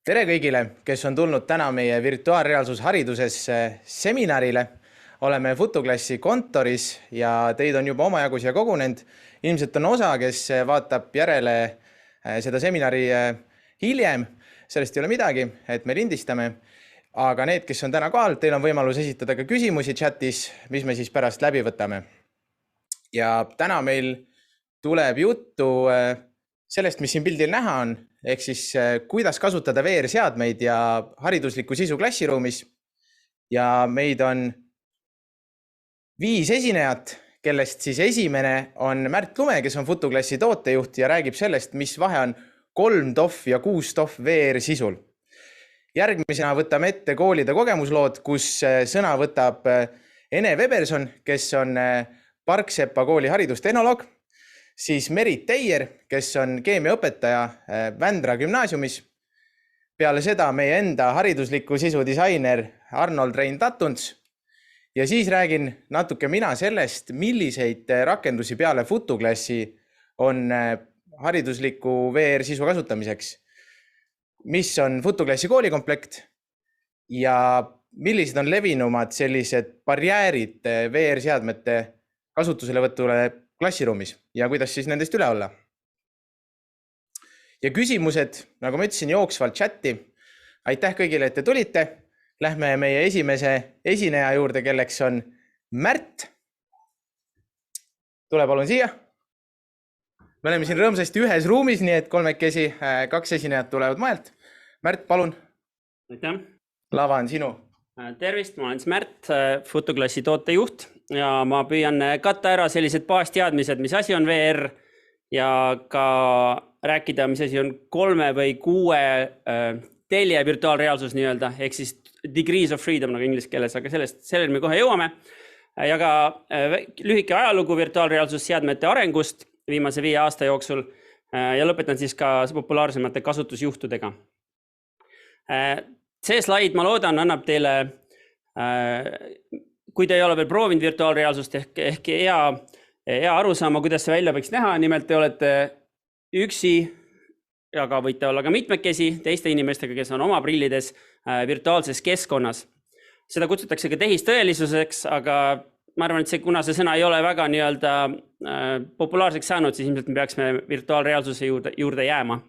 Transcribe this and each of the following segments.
Tere kõigile, kes on tulnud täna meie virtuaalreaalsushariduses seminarile. Oleme Futoklassi kontoris ja teid on juba omajagu siia kogunenud. Ilmselt on osa, kes vaatab järele seda seminari hiljem. Sellest ei ole midagi, et me lindistame. Aga need, kes on täna kohal, teil on võimalus esitada ka küsimusi chatis, mis me siis pärast läbi võtame. Ja täna meil tuleb juttu sellest, mis siin pildil näha on, ehk siis kuidas kasutada VR-seadmeid ja hariduslikku sisu klassiruumis. Ja meid on 5 esinejat, kellest siis esimene on Märt Lume, kes on Futoklassi tootejuht ja räägib sellest, mis vahe on 3TOF ja 6TOF VR-sisul. Järgmisena võtame ette koolide kogemuslood, kus sõna võtab Ene Weberson, kes on Parksepa kooli haridustehnoloog. Siis Merit Teier, kes on keemiaõpetaja Vändra gümnaasiumis. Peale seda meie enda haridusliku sisu disainer Arnold Rein Tatuns. Ja siis räägin natuke mina sellest, milliseid rakendusi peale Futoklassi on haridusliku VR-sisu kasutamiseks. Mis on Futoklassi koolikomplekt ja millised on levinumad sellised barjäärid VR-seadmete kasutuselevõtule klassiruumis ja kuidas siis nendest üle olla. Ja küsimused, nagu ma ütlesin, jooksvalt chatti. Aitäh kõigile, et te tulite. Lähme meie esimese esineja juurde, kelleks on Märt. Tule palun siia. Me oleme siin rõõmsasti ühes ruumis, nii et kolmekesi 2 esinejat tulevad majalt. Märt, palun. Aitäh. Lava on sinu. Tervist, ma olen Märt, Futoklassi tootejuht ja ma püüan katta ära sellised baasteadmised, mis asi on VR ja ka rääkida, mis asi on 3 või 6 telje virtuaalreaalsus nii-öelda, ehk siis degrees of freedom nagu inglise keeles, aga sellele me kohe jõuame. Ja ka lühike ajalugu virtuaalreaalsusseadmete arengust viimase 5 aasta jooksul ja lõpetan siis ka populaarsemate kasutusjuhtudega. See slaid, ma loodan, annab teile, kui te ei ole veel proovinud virtuaalreaalsust, ehk hea arusaama, kuidas see välja võiks näha. Nimelt te olete üksi, aga võite olla ka mitmekesi teiste inimestega, kes on oma prillides virtuaalses keskkonnas. Seda kutsutakse ka tehistõelisuseks, aga ma arvan, et kuna see sõna ei ole väga nii-öelda populaarseks saanud, siis ilmselt me peaksime virtuaalreaalsuse juurde jääma.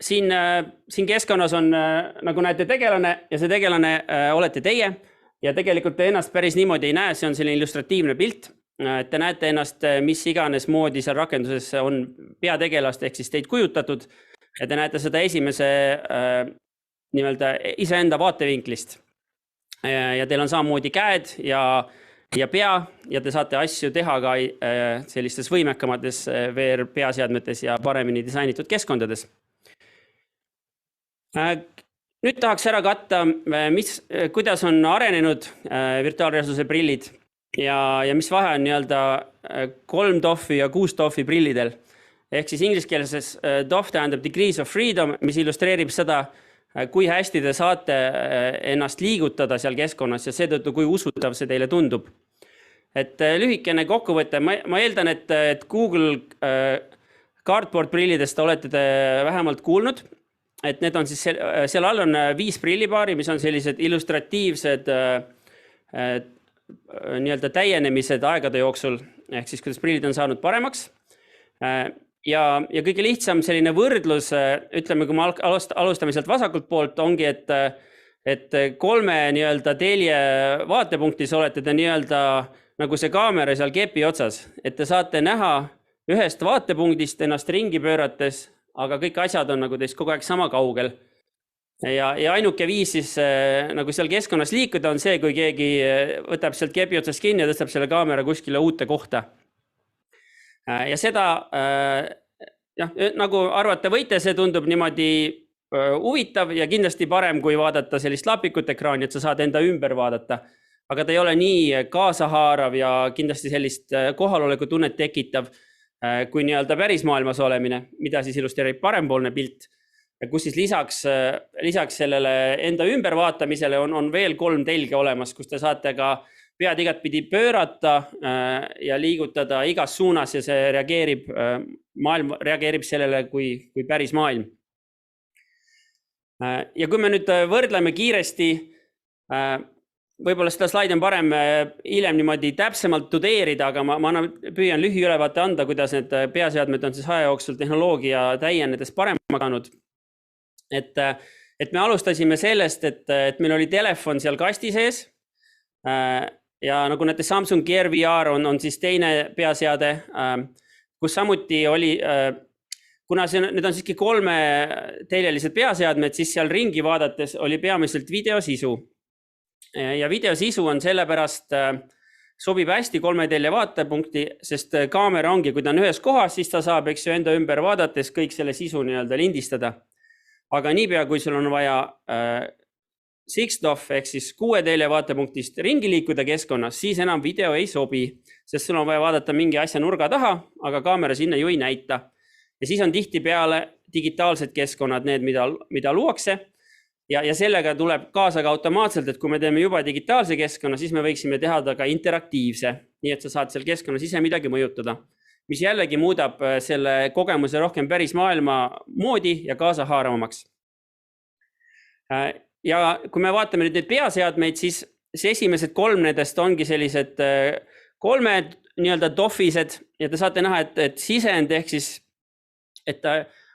Siin keskkonnas on, nagu näete, tegelane ja see tegelane olete teie ja tegelikult te ennast päris niimoodi ei näe, see on selline illustratiivne pilt. Te näete ennast mis iganes moodi seal rakenduses on peategelast ehk siis teid kujutatud ja te näete seda esimese nimelt iseenda vaatevinklist. Ja teil on samamoodi käed ja pea ja te saate asju teha ka sellistes võimekamates VR peaseadmetes ja paremini disainitud keskkondades. Nüüd tahaks ära katta, kuidas on arenenud virtuaalreaalsuse prillid ja mis vahe on nii-öelda 3TOF-i ja 6TOF-i prillidel. Ehk siis inglise keeles TOF tähendab degrees of freedom, mis illustreerib seda, kui hästi te saate ennast liigutada seal keskkonnas ja seetõttu, kui usutav see teile tundub. Et lühikene kokkuvõte, ma eeldan, et Google Cardboard prillidest olete te vähemalt kuulnud. Et need on siis, seal all on 5 prillipaari, mis on sellised illustratiivsed nii-öelda täienemised aegade jooksul, ehk siis kuidas prillid on saanud paremaks. Ja kõige lihtsam selline võrdlus, ütleme, kui me alustame sealt vasakult poolt, ongi, et 3 nii-öelda telje vaatepunktis olete te nii-öelda nagu see kaamera seal kepi otsas, et te saate näha ühest vaatepunktist ennast ringi pöörates, aga kõik asjad on nagu teist kogu aeg sama kaugel. Ja ainuke viis siis nagu seal keskkonnas liikuda on see, kui keegi võtab sealt kepi otsast kinni ja tõstab selle kaamera kuskile uute kohta. Ja seda, nagu arvata võite, see tundub niimoodi huvitav ja kindlasti parem, kui vaadata sellist lapikut ekraani, et sa saad enda ümber vaadata. Aga ta ei ole nii kaasahaarav ja kindlasti sellist kohaloleku tunnet tekitav, kui nii-öelda päris maailmas olemine, mida siis illustreerib parempoolne pilt, kus siis lisaks sellele enda ümbervaatamisele on veel 3 telge olemas, kus te saate ka pead igatpidi pöörata ja liigutada igas suunas ja see reageerib sellele kui päris maailm. Ja kui me nüüd võrdleme kiiresti, võib-olla seda slaidi on parem hiljem niimoodi täpsemalt tudeerida, aga ma püüan lühiülevaate anda, kuidas need peaseadmed on siis aja jooksul tehnoloogia täienedes paremaks saanud. Et me alustasime sellest, et meil oli telefon seal kasti sees. Ja nagu näete, Samsung Gear VR on siis teine peaseade, kus samuti oli, kuna need on siiski 3-teljelised peaseadmed, siis seal ringi vaadates oli peamiselt videosisu. Ja videosisu on sellepärast, sobib hästi 3-telje vaatepunkti, sest kaamera ongi, kui ta on ühes kohas, siis ta saab enda ümber vaadates kõik selle sisu nii-öelda lindistada. Aga niipea, kui sul on vaja 6DoF ehk siis 6-telje vaatepunktist ringi liikuda keskkonnas, siis enam video ei sobi, sest sul on vaja vaadata mingi asja nurga taha, aga kaamera sinna ju ei näita. Ja siis on tihtipeale digitaalsed keskkonnad need, mida luuakse. Ja sellega tuleb kaasa ka automaatselt, et kui me teeme juba digitaalse keskkonna, siis me võiksime teha ta ka interaktiivse, nii et sa saad seal keskkonnas ise midagi mõjutada, mis jällegi muudab selle kogemuse rohkem päris maailma moodi ja kaasa haaravamaks. Ja kui me vaatame nüüd neid peaseadmeid, siis see esimesed 3 nendest ongi sellised 3 nii-öelda DoF-ised ja te saate näha, et sisend ehk siis, et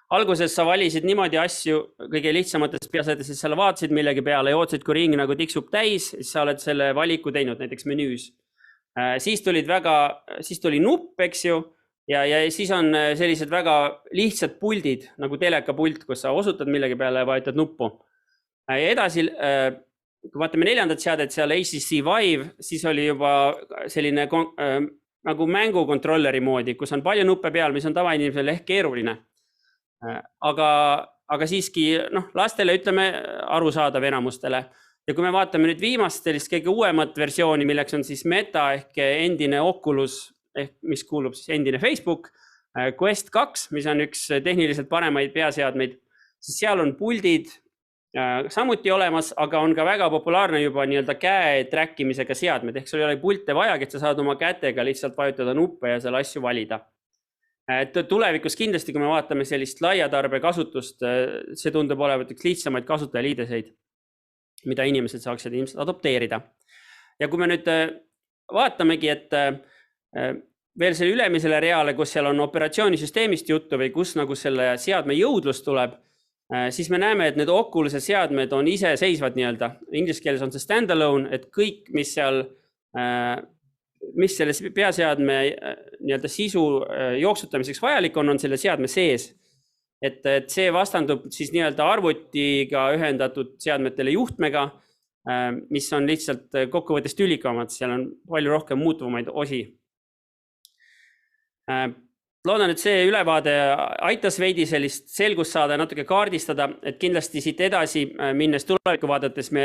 alguses sa valisid niimoodi asju kõige lihtsamates peaseades, et sa vaatasid millegi peale ja ootasid, kui ring nagu tiksub täis, siis sa oled selle valiku teinud näiteks menüüs. Siis tuli nupp, eks ju, ja siis on sellised väga lihtsad puldid, nagu telekapult, kus sa osutad millegi peale ja vajutad nuppu. Ja edasi, kui vaatame 4. seadet seal HTC Vive, siis oli juba selline nagu mängukontrolleri moodi, kus on palju nuppe peal, mis on tavainimesel ehk keeruline. Aga siiski lastele ütleme arusaadav enamustele. Ja kui me vaatame nüüd viimast sellist kõige uuemat versiooni, milleks on siis Meta ehk endine Oculus, mis kuulub siis endine Facebook, Quest 2, mis on üks tehniliselt paremaid peaseadmeid, siis seal on puldid samuti olemas, aga on ka väga populaarne juba nii-öelda käe trackimisega seadmed, ehk sul ei ole pulte vajagi, et sa saad oma kätega lihtsalt vajutada nuppe ja seal asju valida. Tulevikus kindlasti, kui me vaatame sellist laiatarbe kasutust, see tundub olevat üks lihtsamaid kasutajaliideseid, mida inimesed saaksid ilmselt adopteerida. Ja kui me nüüd vaatamegi, et veel selle ülemisele reale, kus seal on operatsioonisüsteemist juttu või kus nagu selle seadme jõudlus tuleb, siis me näeme, et need Oculus'e seadmed on iseseisvad nii-öelda. Inglise keeles on see standalone, et kõik, mis selles peaseadme nii-öelda sisu jooksutamiseks vajalik on selle seadme sees. Et see vastandub siis nii-öelda arvutiga ühendatud seadmetele juhtmega, mis on lihtsalt kokkuvõttes tülikamad, seal on palju rohkem muutuvumaid osi. Loodan, et see ülevaade aitas veidi sellist selgust saada ja natuke kaardistada, et kindlasti siit edasi minnes tulevikku vaadates me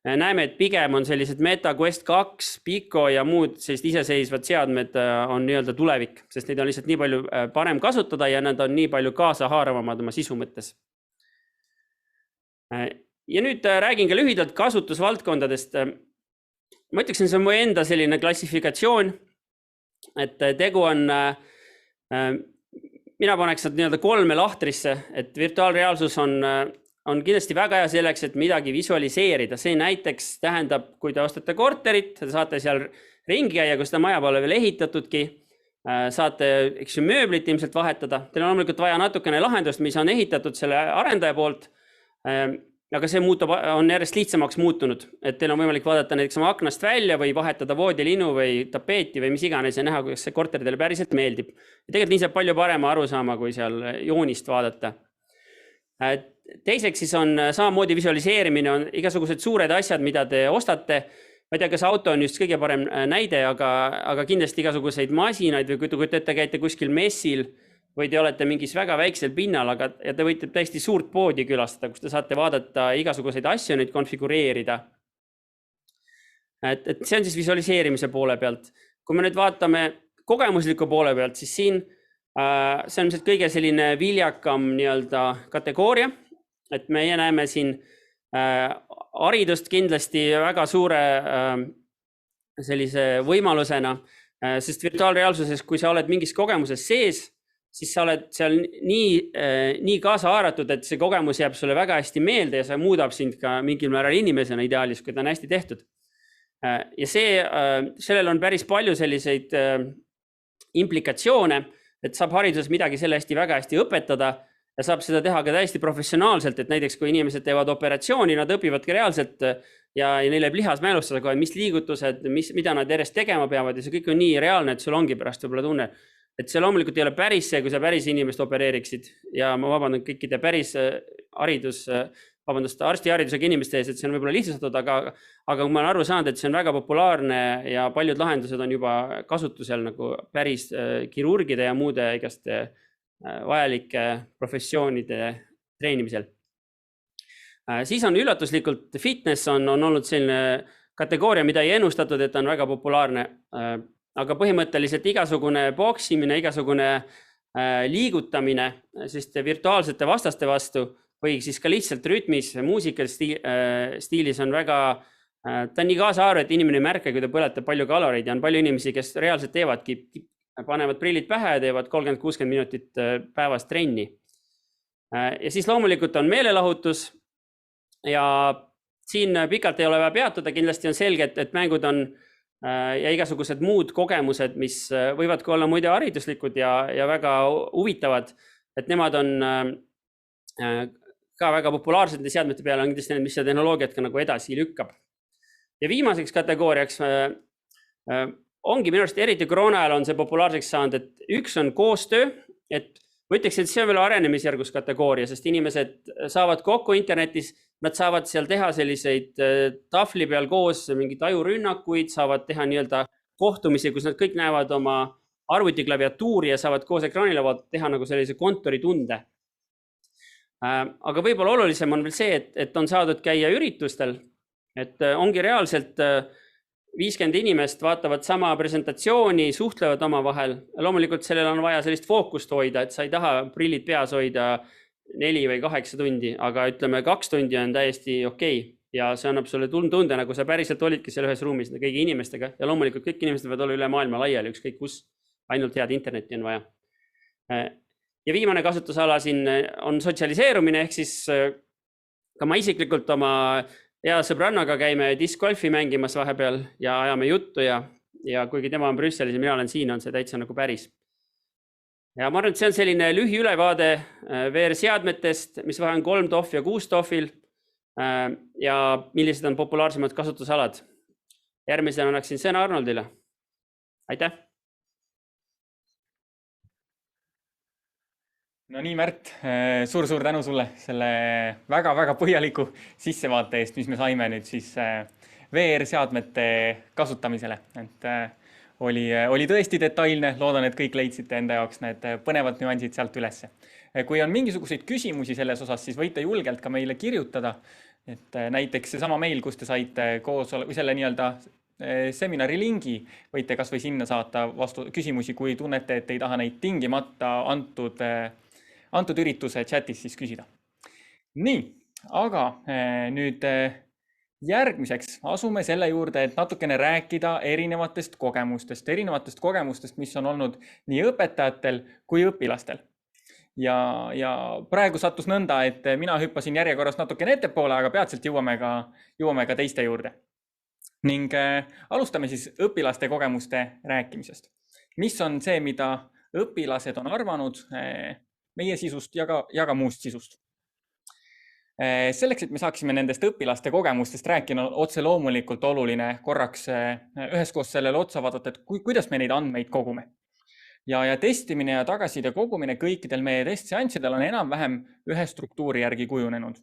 näeme, et pigem on sellised Meta Quest 2, Pico ja muud sellised iseseisvad seadmed on nii-öelda tulevik, sest neid on lihtsalt nii palju parem kasutada ja nad on nii palju kaasa haaravamad oma sisu mõttes. Ja nüüd räägin ka lühidalt kasutusvaldkondadest. Ma ütleksin, see on mu enda selline klassifikatsioon, et tegu on mina paneks nad nii-öelda 3 lahtrisse, et virtuaalreaalsus on kindlasti väga hea selleks, et midagi visualiseerida. See näiteks tähendab, kui te ostate korterit, te saate seal ringi käia, kui seda maja pole veel ehitatudki, saate mööblit ilmselt vahetada. Teil on loomulikult vaja natukene lahendust, mis on ehitatud selle arendaja poolt, aga see on järjest lihtsamaks muutunud, et teil on võimalik vaadata näiteks oma aknast välja või vahetada voodilinu või tapeeti või mis iganes ja näha, kuidas see korter teile päriselt meeldib. Ja tegelikult nii saab palju parema arusaama, kui seal joonist vaadata. Teiseks siis on samamoodi visualiseerimine, on igasugused suured asjad, mida te ostate. Ma ei tea, kas auto on just kõige parem näide, aga kindlasti igasuguseid masinaid või kui te käite kuskil messil, või te olete mingis väga väiksel pinnal, ja te võite täiesti suurt poodi külastada, kus te saate vaadata igasuguseid asju, neid konfigureerida. Et see on siis visualiseerimise poole pealt. Kui me nüüd vaatame kogemusliku poole pealt, siis siin see on kõige selline viljakam nii-öelda kategooria, et meie näeme siin haridust kindlasti väga suure sellise võimalusena, sest virtuaalreaalsuses, kui sa oled mingis kogemuses sees, siis sa oled seal nii kaasa haaratud, et see kogemus jääb sulle väga hästi meelde ja see muudab sind ka mingil määral inimesena ideaalis, kui ta on hästi tehtud. Ja sellel on päris palju selliseid implikatsioone, et saab hariduses midagi selle väga hästi õpetada ja saab seda teha ka täiesti professionaalselt, et näiteks kui inimesed teevad operatsiooni, nad õpivadki reaalselt ja neil jääb lihas mälustada kohe, mis liigutused, mida nad järjest tegema peavad ja see kõik on nii reaalne, et sul ongi pärast võib-olla tunne, et see loomulikult ei ole päris see, kui sa päris inimest opereeriksid ja ma vabandan kõikide päris arstiharidusega inimeste ees, et see on võib-olla lihtsustatud, aga kui ma olen aru saanud, et see on väga populaarne ja paljud lahendused on juba kasutusel nagu päris kirurgide ja muude igaste vajalike professioonide treenimisel. Siis on üllatuslikult fitness on olnud selline kategooria, mida ei ennustatud, et on väga populaarne. Aga põhimõtteliselt igasugune boksimine, igasugune liigutamine virtuaalsete vastaste vastu või siis ka lihtsalt rütmis, muusikal stiilis on väga, ta on nii kaasahaaru, et inimene ei märka, kui ta põletab palju kaloreid ja on palju inimesi, kes reaalselt teevadki, panevad prillid pähe ja teevad 30-60 minutit päevas trenni. Ja siis loomulikult on meelelahutus ja siin pikalt ei ole vaja peatuda, kindlasti on selge, et mängud on ja igasugused muud kogemused, mis võivad ka olla muide hariduslikud ja väga huvitavad, et nemad on ka väga populaarsed seadmete peale, on kindlasti need, mis see tehnoloogiat ka nagu edasi lükkab. Ja viimaseks kategooriaks ongi minu arust eriti koroona ajal on see populaarseks saanud, et üks on koostöö, et ma ütleks, et see on veel arenemisjärgus kategooria, sest inimesed saavad kokku internetis, nad saavad seal teha selliseid tahvli peal koos mingit ajurünnakuid, saavad teha nii-öelda kohtumisi, kus nad kõik näevad oma arvutiklaviatuuri ja saavad koos ekraanilaualt teha nagu sellise kontoritunde. Aga võib-olla olulisem on veel see, et on saadud käia üritustel, et ongi reaalselt 50 inimest vaatavad sama presentatsiooni, suhtlevad oma vahel. Loomulikult sellel on vaja sellist fookust hoida, et sa ei taha prillid peas hoida 4 või 8 tundi, aga ütleme 2 tundi on täiesti okei. Ja see annab sulle tunde, nagu sa päriselt olidki seal ühes ruumis kõigi inimestega. Ja loomulikult kõik inimesed võivad olla üle maailma laiali, ükskõik kus, ainult head internetti on vaja. Ja viimane kasutusala siin on sotsialiseerumine, ehk siis ka ma isiklikult oma hea sõbrannaga käime discgolfi mängimas vahepeal ja ajame juttu ja kuigi tema on Brüsselis ja mina olen siin, on see täitsa nagu päris. Ja ma arvan, et see on selline lühiülevaade VR-seadmetest, mis vahe on 3 TOF ja 6 TOF-il ja millised on populaarsemad kasutusalad. Järgmisena annaksin sõna Arnoldile. Aitäh! No nii, Märt, suur tänu sulle selle väga põhjaliku sissevaate eest, mis me saime nüüd siis VR-seadmete kasutamisele. Et oli tõesti detailne, loodan, et kõik leidsite enda jaoks need põnevad nüansid sealt ülesse. Kui on mingisuguseid küsimusi selles osas, siis võite julgelt ka meile kirjutada. Et näiteks seesama meil, kus te saite koos või selle nii-öelda seminari lingi, võite kas või sinna saata küsimusi, kui tunnete, et ei taha neid tingimata antud ürituse chatis siis küsida. Nii, aga nüüd järgmiseks asume selle juurde, et natukene rääkida erinevatest kogemustest, mis on olnud nii õpetajatel kui õpilastel. Ja praegu sattus nõnda, et mina hüppasin järjekorras natukene ettepoole, aga peatselt jõuame ka teiste juurde. Ning alustame siis õpilaste kogemuste rääkimisest. Mis on see, mida õpilased on arvanud meie sisust ja ka muust sisust. Selleks, et me saaksime nendest õpilaste kogemustest rääkida, otse loomulikult oluline korraks üheskoos sellele otsa vaadata, et kuidas me neid andmeid kogume. Ja testimine ja tagasiside kogumine kõikidel meie testseanssidel on enam-vähem ühe struktuuri järgi kujunenud.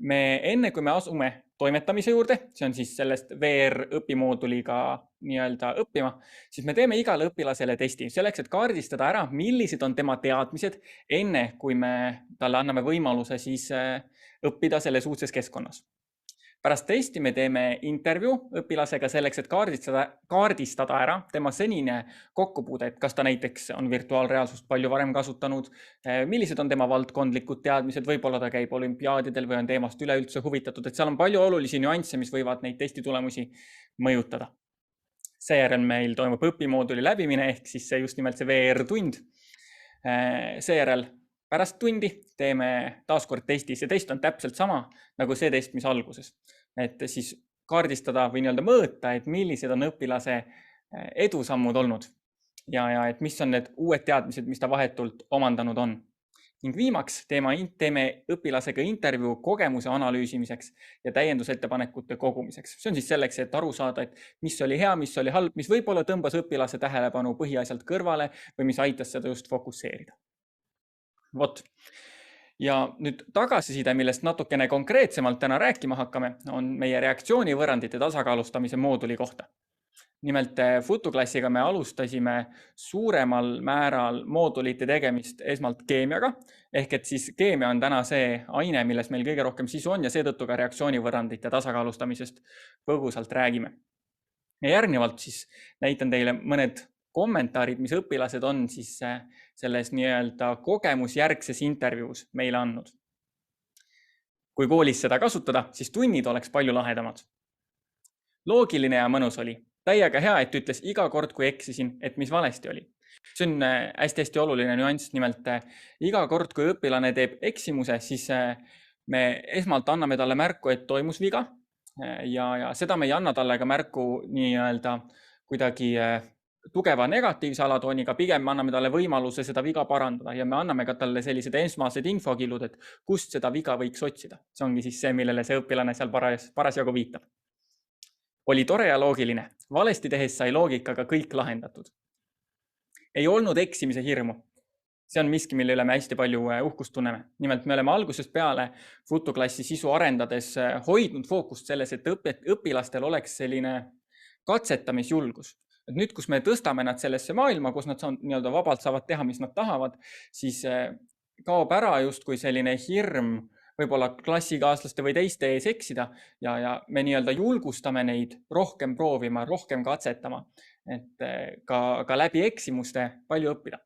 Enne kui me asume toimetamise juurde, see on siis sellest VR õpimooduliga nii-öelda õppima, siis me teeme igale õpilasele testi selleks, et kaardistada ära, millised on tema teadmised enne, kui me talle anname võimaluse siis õppida selles uudses keskkonnas. Pärast testi me teeme intervjuu õpilasega selleks, et kaardistada ära tema senine kokkupuude, et kas ta näiteks on virtuaalreaalsust palju varem kasutanud, millised on tema valdkondlikud teadmised, võib-olla ta käib olümpiaadidel või on teemast üleüldse huvitatud, et seal on palju olulisi nüansse, mis võivad neid testitulemusi mõjutada. Seejärel meil toimub õpimooduli läbimine ehk siis just nimelt see VR-tund. Seejärel pärast tundi teeme taaskord testi. See test on täpselt sama nagu see test, mis alguses. Et siis kaardistada või nii-öelda mõõta, et millised on õpilase edusammud olnud ja et mis on need uued teadmised, mis ta vahetult omandanud on. Ning viimaks teeme õpilasega intervjuu kogemuse analüüsimiseks ja täiendusettepanekute kogumiseks. See on siis selleks, et aru saada, et mis oli hea, mis oli halb, mis võib-olla tõmbas õpilase tähelepanu põhiasjalt kõrvale või mis aitas seda just fokusseerida. Vot. Ja nüüd tagasiside, millest natukene konkreetsemalt täna rääkima hakkame, on meie reaktsioonivõrrandite tasakaalustamise mooduli kohta. Nimelt Futuklassiga me alustasime suuremal määral moodulite tegemist esmalt keemiaga, ehk et siis keemia on täna see aine, milles meil kõige rohkem sisu on ja seetõttu ka reaktsioonivõrrandite tasakaalustamisest põgusalt räägime. Ja järgnevalt siis näitan teile mõned kommentaarid, mis õpilased on siis selles nii-öelda kogemusjärgses intervjuus meile andnud. Kui koolis seda kasutada, siis tunnid oleks palju lahedamad. Loogiline ja mõnus oli. Täiega hea, et ütles iga kord, kui eksisin, et mis valesti oli. See on hästi oluline nüanss, nimelt iga kord, kui õpilane teeb eksimuse, siis me esmalt anname talle märku, et toimus viga ja seda me ei anna talle ka märku nii-öelda kuidagi tugeva negatiivse alatooniga, pigem me anname talle võimaluse seda viga parandada ja me anname ka talle sellised esmased infokillud, et kust seda viga võiks otsida. See ongi siis see, millele see õpilane seal parasjagu viitab. Oli tore ja loogiline. Valesti tehes sai loogikaga kõik lahendatud. Ei olnud eksimise hirmu. See on miski, mille üle me hästi palju uhkust tunneme. Nimelt me oleme algusest peale Futuklassi sisu arendades hoidnud fookust selles, et õpilastel oleks selline katsetamisjulgus. Et nüüd, kus me tõstame nad sellesse maailma, kus nad nii-öelda vabalt saavad teha, mis nad tahavad, siis kaob ära justkui selline hirm võib-olla klassikaaslaste või teiste ees eksida ja me nii-öelda julgustame neid rohkem proovima, rohkem katsetama, et ka läbi eksimuste palju õppida.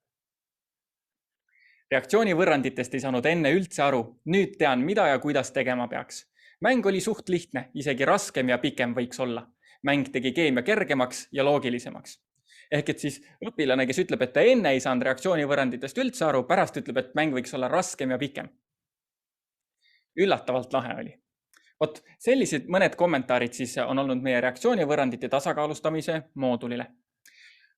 Reaktsioonivõrranditest ei saanud enne üldse aru. Nüüd tean, mida ja kuidas tegema peaks. Mäng oli suht lihtne, isegi raskem ja pikem võiks olla. Mäng tegi keemia kergemaks ja loogilisemaks. Ehk et siis õpilane, kes ütleb, et ta enne ei saanud reaktsioonivõranditest üldse aru, pärast ütleb, et mäng võiks olla raskem ja pikem. Üllatavalt lahe oli. Vot sellised mõned kommentaarid siis on olnud meie reaktsioonivõrandite tasakaalustamise moodulile.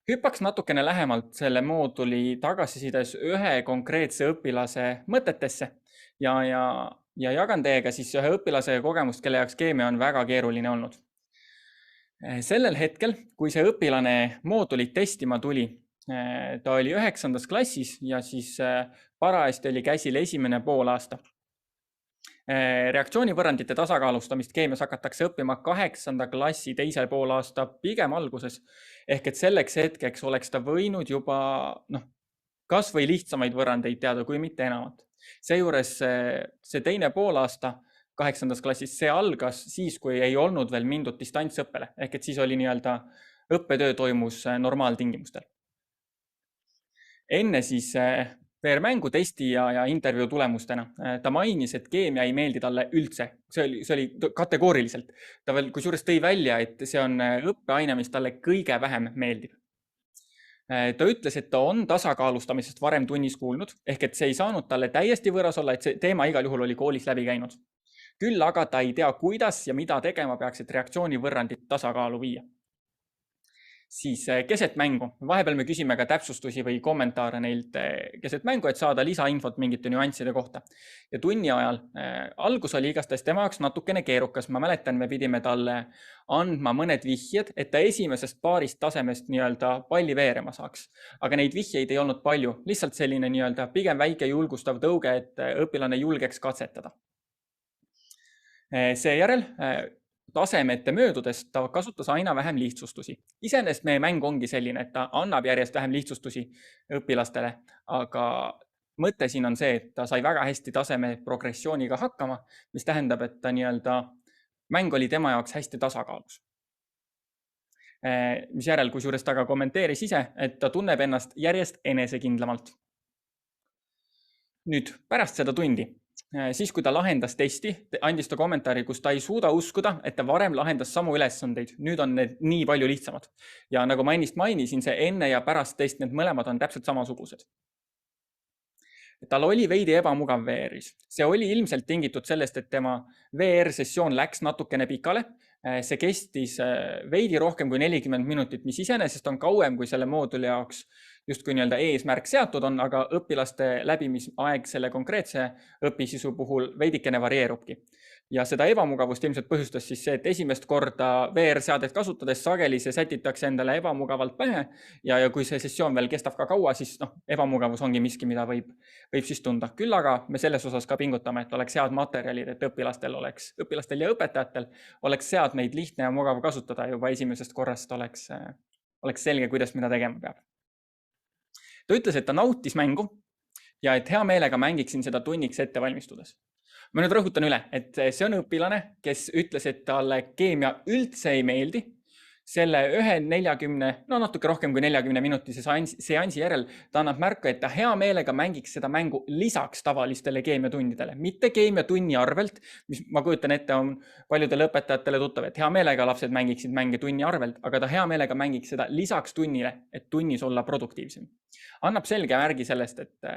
Hüppaks natukene lähemalt selle mooduli tagasisides ühe konkreetse õpilase mõtetesse ja jagan teiega siis ühe õpilase kogemust, kelle jaoks keemia on väga keeruline olnud. Sellel hetkel, kui see õpilane moodulit testima tuli, ta oli 9. klassis ja siis parajasti oli käsil esimene poolaasta. Reaktsioonivõrandite tasakaalustamist keemias hakatakse õppima 8. klassi teisel poolaasta pigem alguses. Ehk et selleks hetkeks oleks ta võinud juba kas või lihtsamaid võrandeid teada, kui mitte enamat. Seejuures see teine poolaasta 8. klassis, see algas siis, kui ei olnud veel mindud distantsõppele. Ehk et siis oli nii-öelda õppetöö toimus normaaltingimustel. Enne siis VR-mängu testi ja intervjuu tulemustena. Ta mainis, et keemia ei meeldi talle üldse. See oli kategooriliselt. Ta veel kusjuures tõi välja, et see on õppeaine, mis talle kõige vähem meeldib. Ta ütles, et ta on tasakaalustamisest varem tunnis kuulnud, ehk et see ei saanud talle täiesti võõras olla, et see teema igal juhul oli koolis läbi käinud. Küll aga ta ei tea, kuidas ja mida tegema peaks, et reaktsioonivõrrandit tasakaalu viia. Siis keset mängu. Vahepeal me küsime ka täpsustusi või kommentaare neilt keset mängu, et saada lisainfot mingite nüansside kohta. Ja tunni ajal algus oli igastahes tema jaoks natukene keerukas. Ma mäletan, me pidime talle andma mõned vihjed, et ta esimesest paarist tasemest nii-öelda palli veerema saaks. Aga neid vihjeid ei olnud palju. Lihtsalt selline nii-öelda pigem väike julgustav tõuge, et õpilane julgeks katsetada. Seejärel tasemete möödudes ta kasutas aina vähem lihtsustusi. Iseenesest meie mäng ongi selline, et ta annab järjest vähem lihtsustusi õpilastele, aga mõte siin on see, et ta sai väga hästi taseme progressiooniga hakkama, mis tähendab, et ta nii-öelda mäng oli tema jaoks hästi tasakaalus. Mis järel, kusjuures ta ka kommenteeris ise, et ta tunneb ennast järjest enesekindlamalt. Nüüd pärast seda tundi. Siis, kui ta lahendas testi, andis ta kommentaari, kus ta ei suuda uskuda, et ta varem lahendas samu ülesandeid. Nüüd on need nii palju lihtsamad. Ja nagu ma ennist mainisin, see enne ja pärast test, need mõlemad on täpselt samasugused. tal oli veidi ebamugav VR-is. See oli ilmselt tingitud sellest, et tema VR-sessioon läks natukene pikale. See kestis veidi rohkem kui 40 minutit, mis iseenesest on kauem kui selle mooduli jaoks justkui nii-öelda eesmärk seatud on, aga õpilaste läbimisaeg selle konkreetse õpisisu puhul veidikene varieerubki. Ja seda ebamugavust ilmselt põhjustas siis see, et esimest korda VR-seadet kasutades sageli see sätitakse endale ebamugavalt pähe ja kui see sessioon veel kestab ka kaua, siis ebamugavus ongi miski, mida võib siis tunda. Küll aga me selles osas ka pingutame, et oleks head materjalid, et õpilastel ja õpetajatel oleks seadmeid lihtne ja mugav kasutada juba esimesest korrast oleks selge, kuidas mida tegema peab. Ta ütles, et ta nautis mängu ja et hea meelega mängiksin seda tunniks ette valmistudes. Ma nüüd rõhutan üle, et see on õpilane, kes ütles, et talle keemia üldse ei meeldi. Selle 40, natuke rohkem kui 40 minutise seansi järel ta annab märku, et ta hea meelega mängiks seda mängu lisaks tavalistele keemiatundidele, mitte keemiatunni arvelt, mis ma kujutan ette on paljudele õpetajatele tuttav, et hea meelega lapsed mängiksid mänge tunni arvelt, aga ta hea meelega mängiks seda lisaks tunnile, et tunnis olla produktiivsem. Annab selge märgi sellest, et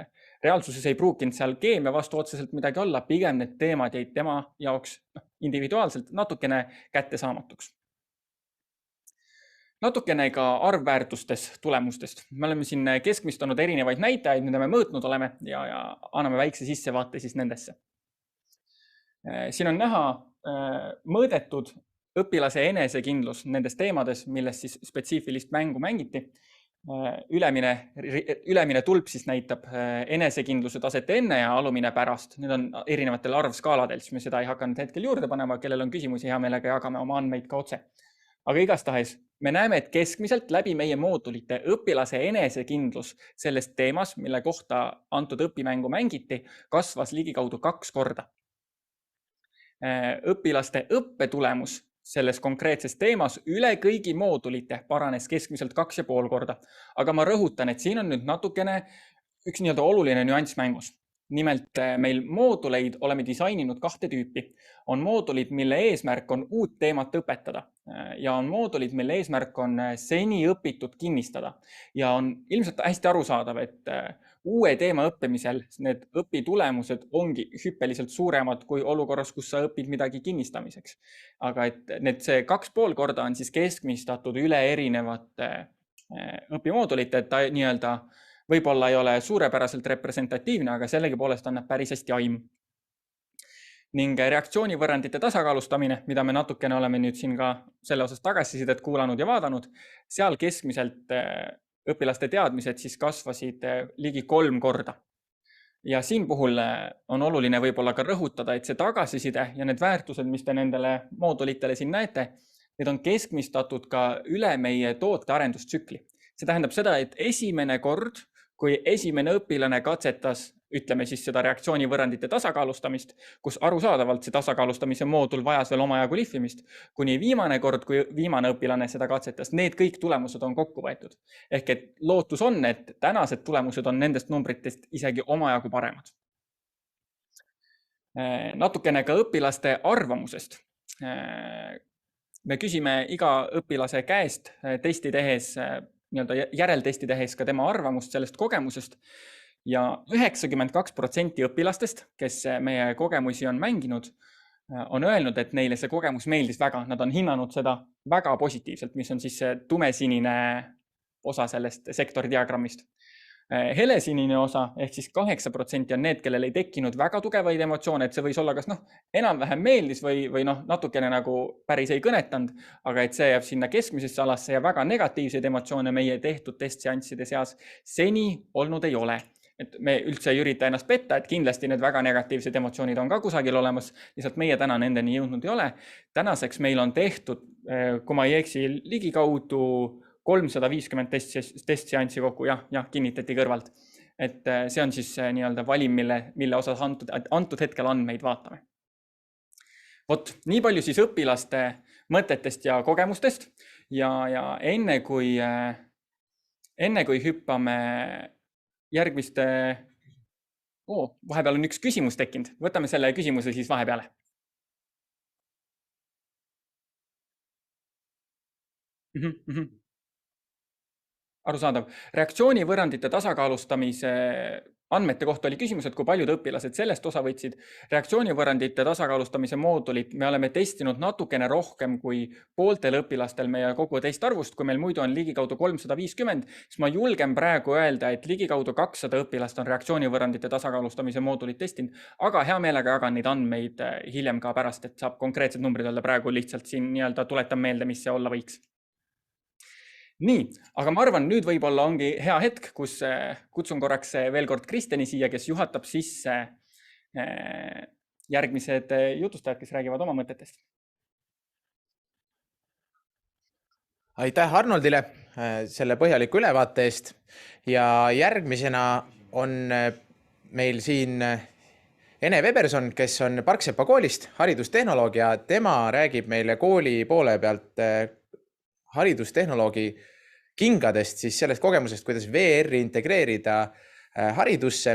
reaalsuses ei pruukinud seal keemia vastu otseselt midagi olla, pigem need teemad jäid tema jaoks individuaalselt natukene kättesaamatuks. Natukene ka arvväärtustes tulemustest. Me oleme siin keskmistanud erinevaid näitajaid, mida me mõõtnud oleme ja anname väikse sissevaate siis nendesse. Siin on näha mõõdetud õpilase enesekindlus nendes teemades, milles siis spetsiifilist mängu mängiti. Ülemine tulp siis näitab enesekindluse taset enne ja alumine pärast. Need on erinevatel arvskaaladel, siis me seda ei hakanud hetkel juurde panema, kellel on küsimusi, hea meelega jagame oma andmeid ka otse. Aga igastahes me näeme, et keskmiselt läbi meie moodulite õpilase enesekindlus selles teemas, mille kohta antud õpimängu mängiti, kasvas ligikaudu 2 korda. Õpilaste õppetulemus selles konkreetses teemas üle kõigi moodulite paranes keskmiselt 2,5 korda. Aga ma rõhutan, et siin on nüüd natukene üks nii-öelda oluline nüanss mängus. Nimelt meil mooduleid oleme disaininud 2 tüüpi. On moodulid, mille eesmärk on uut teemat õpetada ja on moodulid, mille eesmärk on seni õpitud kinnistada. Ja on ilmselt hästi arusaadav, et uue teema õppimisel need õpitulemused ongi hüppeliselt suuremad kui olukorras, kus sa õpid midagi kinnistamiseks. Aga et see 2,5 korda on siis keskmistatud üle erinevate õpimoodulite, et ta nii-öelda võib-olla ei ole suurepäraselt representatiivne, aga sellegipoolest annab päris hästi aimu. Ning reaktsioonivõrrandite tasakaalustamine, mida me natukene oleme nüüd siin ka selle osas tagasisidet kuulanud ja vaadanud, seal keskmiselt õpilaste teadmised siis kasvasid ligi 3 korda. Ja siin puhul on oluline võib-olla ka rõhutada, et see tagasiside ja need väärtused, mis te nendele moodulitele siin näete, need on keskmistatud ka üle meie tootearendustsükli. See tähendab seda, et esimene kord, kui esimene õpilane katsetas, ütleme siis seda reaktsioonivõrrandite tasakaalustamist, kus arusaadavalt see tasakaalustamise moodul vajas veel omajagu lihvimist, kuni viimane kord, kui viimane õpilane seda katsetas, need kõik tulemused on kokku võetud. Ehk et lootus on, et tänased tulemused on nendest numbritest isegi omajagu paremad. Natukene ka õpilaste arvamusest. Me küsime iga õpilase käest testi tehes, järeltesti tehes ka tema arvamust sellest kogemusest ja 92% õpilastest, kes meie kogemusi on mänginud, on öelnud, et neile see kogemus meeldis väga. Nad on hinnanud seda väga positiivselt, mis on siis see tumesinine osa sellest sektori diagrammist. Helesinine osa ehk siis 8% on need, kellel ei tekkinud väga tugevaid emotsioone, et see võis olla kas enam-vähem meeldis või natukene nagu päris ei kõnetanud, aga et see jääb sinna keskmisesse alasse ja väga negatiivseid emotsioone meie tehtud testseansside seas seni olnud ei ole. Et me üldse ei ürita ennast petta, et kindlasti need väga negatiivsed emotsioonid on ka kusagil olemas, lihtsalt meie täna nendeni jõudnud ei ole. Tänaseks meil on tehtud, kui ma ei eksi, ligikaudu 350 testseanssi kokku, jah, kinnitati kõrvalt. Et see on siis nii-öelda valim, mille osas antud hetkel andmeid vaatame. Vot, nii palju siis õpilaste mõtetest ja kogemustest ja enne kui hüppame järgmiste... vahepeal on üks küsimus tekkinud. Võtame selle küsimuse siis vahepeale. Arusaadav. Reaktsioonivõrrandite tasakaalustamise andmete kohta oli küsimus, et kui paljud õpilased sellest osa võtsid. Reaktsioonivõrrandite tasakaalustamise moodulit me oleme testinud natukene rohkem kui pooltel õpilastel meie kogu testarvust, kui meil muidu on ligikaudu 350, siis ma julgen praegu öelda, et ligikaudu 200 õpilast on reaktsioonivõrrandite tasakaalustamise moodulit testinud, aga hea meelega jagan neid andmeid hiljem ka pärast, et saab konkreetsed numbrid olla, praegu lihtsalt siin tuletan meelde, mis see olla võiks. Nii, aga ma arvan, nüüd võib-olla ongi hea hetk, kus kutsun korraks veel kord Kristjani siia, kes juhatab sisse järgmised jutustajad, kes räägivad oma mõtetest. Aitäh Arnoldile selle põhjaliku ülevaate eest ja järgmisena on meil siin Ene Weberson, kes on Parksepa koolist, haridustehnoloog ja tema räägib meile kooli poole pealt haridustehnoloogi kingadest, siis sellest kogemusest, kuidas VR-i integreerida haridusse.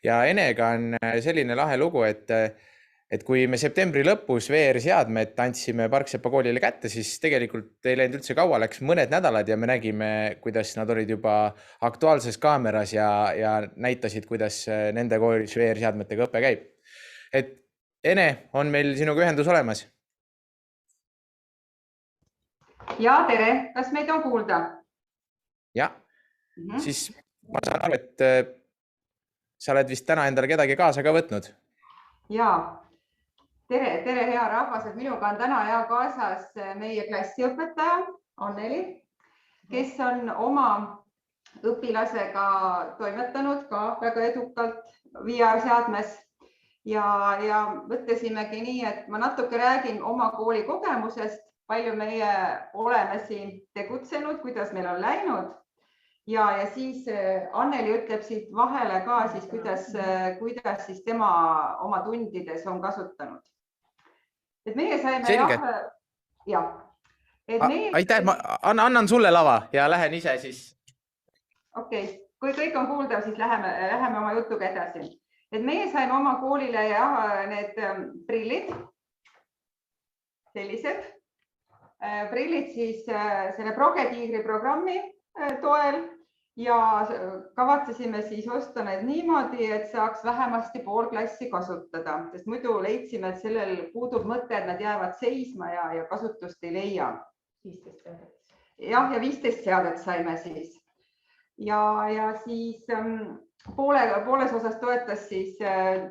Ja Enega on selline lahe lugu, et kui me septembri lõpus VR-seadmed andsime Parksepa koolile kätte, siis tegelikult ei läinud üldse kaua, läks mõned nädalad ja me nägime, kuidas nad olid juba aktuaalses kaameras ja näitasid, kuidas nende koolis VR-seadmetega õpe käib. Et Ene, on meil sinuga ühendus olemas? Ja, tere, kas meid on kuulda? Ja, siis ma saan aru, et sa oled vist täna endale kedagi kaasa ka võtnud. Ja, tere hea rahvas, et minuga on täna hea kaasas meie klassiõpetaja Anneli, kes on oma õpilasega toimetanud ka väga edukalt VR-seadmes ja mõtlesimegi nii, et ma natuke räägin oma kooli kogemusest, palju meie oleme siin tegutsenud, kuidas meil on läinud ja siis Anneli ütleb siit vahele ka siis, kuidas siis tema oma tundides on kasutanud. Et meie saime Aitäh, ma annan sulle lava ja lähen ise siis. Okei, kui kõik on kuuldav, siis läheme oma jutuga edasi. Et meie saime oma koolile need prillid, sellised prillid siis selle Progetiigri programmi toel ja kavatsesime siis osta need niimoodi, et saaks vähemasti pool klassi kasutada, sest muidu leidsime, et sellel puudub mõte, et nad jäävad seisma ja kasutust ei leia. 15 seadet. Jah, ja 15 seadet saime siis. Ja siis pooles osas toetas siis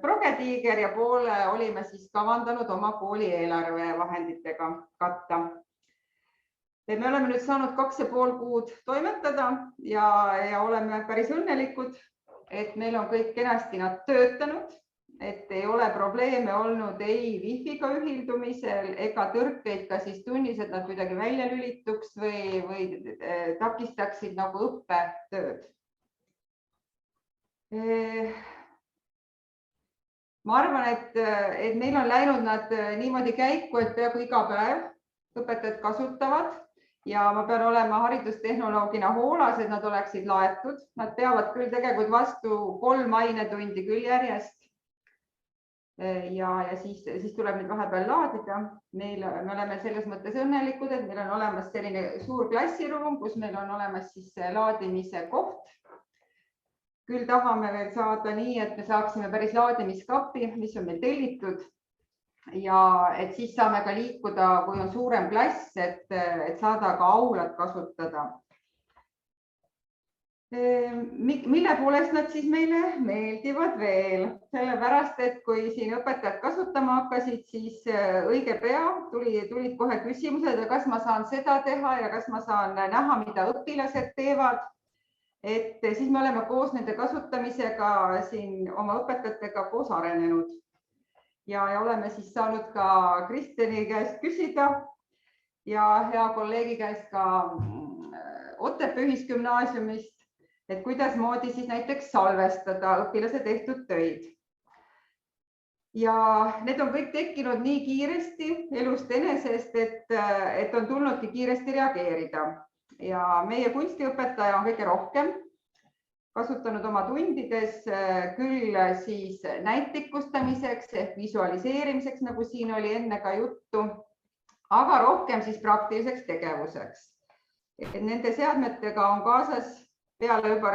Progetiiger ja poole olime siis kavandanud oma kooli eelarve vahenditega katta. Me oleme nüüd saanud 2,5 kuud toimetada ja oleme päris õnnelikud, et meil on kõik kenasti nad töötanud, et ei ole probleeme olnud ei wifiga ühildumisel ega tõrkeid ka siis tunnis, et nad kuidagi välja lülituks või takistaksid nagu õppetööd. Ma arvan, et meil on läinud nad niimoodi käiku, et peaaegu iga päev õpetajad kasutavad ja ma pean olema haridustehnoloogina hoolas, et nad oleksid laetud. Nad peavad küll tegelikult vastu 3 ainetundi küll järjest ja siis tuleb nüüd vahepeal laadida. Me oleme selles mõttes õnnelikud, et meil on olemas selline suur klassiruum, kus meil on olemas siis laadimise koht. Küll tahame veel saada nii, et me saaksime päris laadimiskapi, mis on meil tellitud. Ja et siis saame ka liikuda, kui on suurem klass, et saada ka aulat kasutada. Mille poolest nad siis meile meeldivad veel? Sellepärast, et kui siin õpetajad kasutama hakkasid, siis õige pea tulid kohe küsimused, kas ma saan seda teha ja kas ma saan näha, mida õpilased teevad. Et siis me oleme koos nende kasutamisega siin oma õpetajatega koos arenenud. Ja oleme siis saanud ka Kristjani käest küsida ja hea kolleegi käest ka Otepää ühisgümnaasiumist, et kuidas moodi siis näiteks salvestada õpilase tehtud töid. Ja need on kõik tekkinud nii kiiresti elust enesest, et on tulnudki kiiresti reageerida. Ja meie kunstiõpetaja on kõige rohkem kasutanud oma tundides küll siis näitlikustamiseks ehk visualiseerimiseks, nagu siin oli enne ka juttu, aga rohkem siis praktiliseks tegevuseks. Nende seadmetega on kaasas peale juba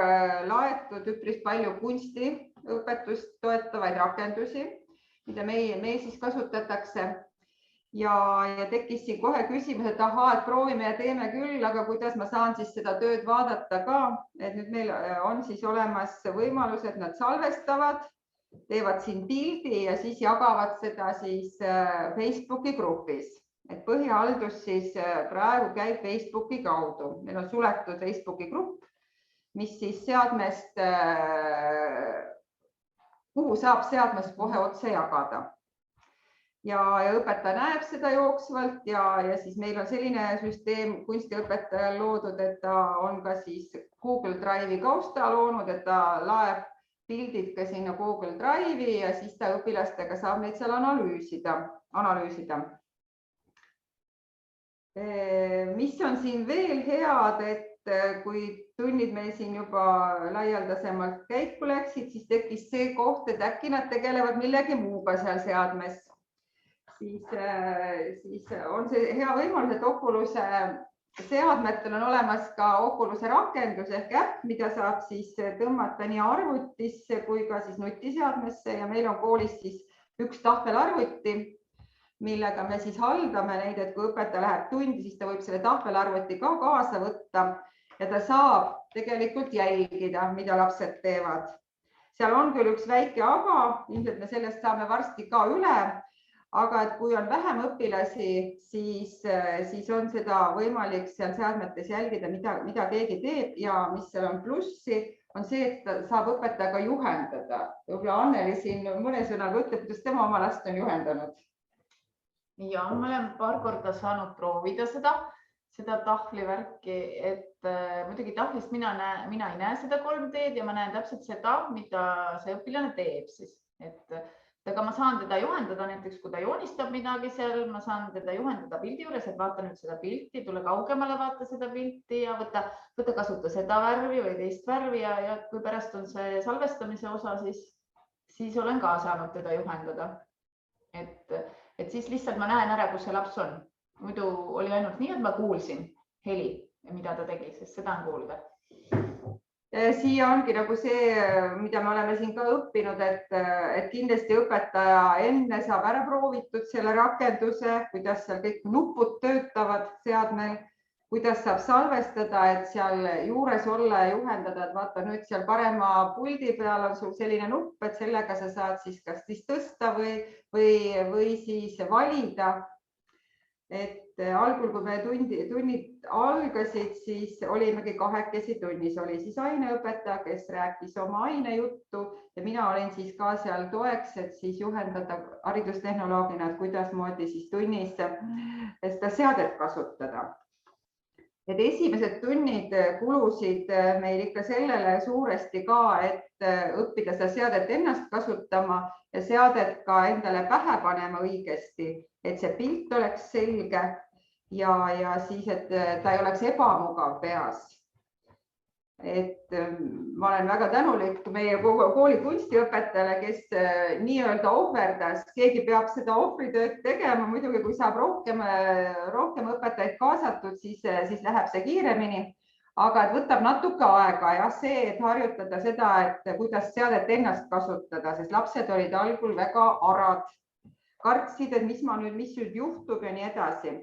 laetud üpris palju kunstiõpetust toetavaid rakendusi, mida meil siis kasutatakse. Ja tekkis siin kohe küsimus, et ahaa, et proovime ja teeme küll, aga kuidas ma saan siis seda tööd vaadata ka, et nüüd meil on siis olemas võimalus, et nad salvestavad, teevad siin pildi ja siis jagavad seda siis Facebooki grupis. Et põhihaldus siis praegu käib Facebooki kaudu. Meil on suletud Facebooki grupp, mis siis seadmest, kuhu saab seadmest kohe otse jagada. Ja õpetaja näeb seda jooksvalt ja siis meil on selline süsteem kunstiõpetajal loodud, et ta on ka siis Google Drive'i kausta loonud, et ta laeb pildid ka sinna Google Drive'i ja siis ta õpilastega saab neid seal analüüsida. Mis on siin veel head, et kui tunnid meil siin juba laialdasemalt käiku läksid, siis tekkis see koht, et äkki nad tegelevad millegi muuga seal seadmes. Siis on see hea võimalus, et Oculus'e seadmetel on olemas ka Oculus'e rakendus ehk äpp, mida saab siis tõmmata nii arvutisse kui ka siis nutiseadmesse ja meil on koolis siis üks tahvelarvuti, millega me siis haldame neid, et kui õpetaja läheb tundi, siis ta võib selle tahvelarvuti ka kaasa võtta ja ta saab tegelikult jälgida, mida lapsed teevad. Seal on küll üks väike aga, ilmselt me sellest saame varsti ka üle. Aga et kui on vähem õpilasi, siis on seda võimalik seal seadmetes jälgida, mida keegi teeb ja mis seal on plussi, on see, et saab õpetajaga juhendada. Anneli siin mõne sõnaga ütleb, kuidas tema oma last on juhendanud. Ja ma olen paar korda saanud proovida seda tahvlivärki, et muidugi tahvlist mina ei näe seda 3D-d ja ma näen täpselt seda, mida see õpilane teeb siis. Aga ma saan teda juhendada näiteks, kui ta joonistab midagi seal, ma saan teda juhendada pildi juures, et vaata nüüd seda pilti, tule kaugemale, vaata seda pilti ja võta kasuta seda värvi või teist värvi ja kui pärast on see salvestamise osa, siis olen ka saanud teda juhendada. Et siis lihtsalt ma näen ära, kus see laps on. Muidu oli ainult nii, et ma kuulsin heli, mida ta tegi, sest seda on kuulda. Siia ongi nagu see, mida me oleme siin ka õppinud, et kindlasti õpetaja enne saab ära proovitud selle rakenduse, kuidas seal kõik nupud töötavad seadmel, kuidas saab salvestada, et seal juures olla ja juhendada, et vaata nüüd seal parema puldi peal on sul selline nupp, et sellega sa saad siis kas siis tõsta või siis valida. Et algul, kui me tunnid algasid, siis olimegi kahekesi tunnis. Oli siis aineõpetaja, kes rääkis oma ainejuttu ja mina olin siis ka seal toeks, et siis juhendada haridustehnoloogina, et kuidas moodi siis tunnis seda seadet kasutada. Et esimesed tunnid kulusid meil ikka sellele suuresti ka, et õppida seda seadet ennast kasutama ja seadet ka endale pähe panema õigesti, et see pilt oleks selge ja siis, et ta ei oleks ebamugav peas. Et ma olen väga tänulik meie kooli kunstiõpetajale, kes nii-öelda ohverdas, keegi peab seda ohvritööd tegema, muidugi kui saab rohkem õpetajaid kaasatud, siis läheb see kiiremini, aga et võtab natuke aega ja see, et harjutada seda, et kuidas seadet ennast kasutada, sest lapsed olid algul väga arad, kartsid, et mis nüüd juhtub ja nii edasi.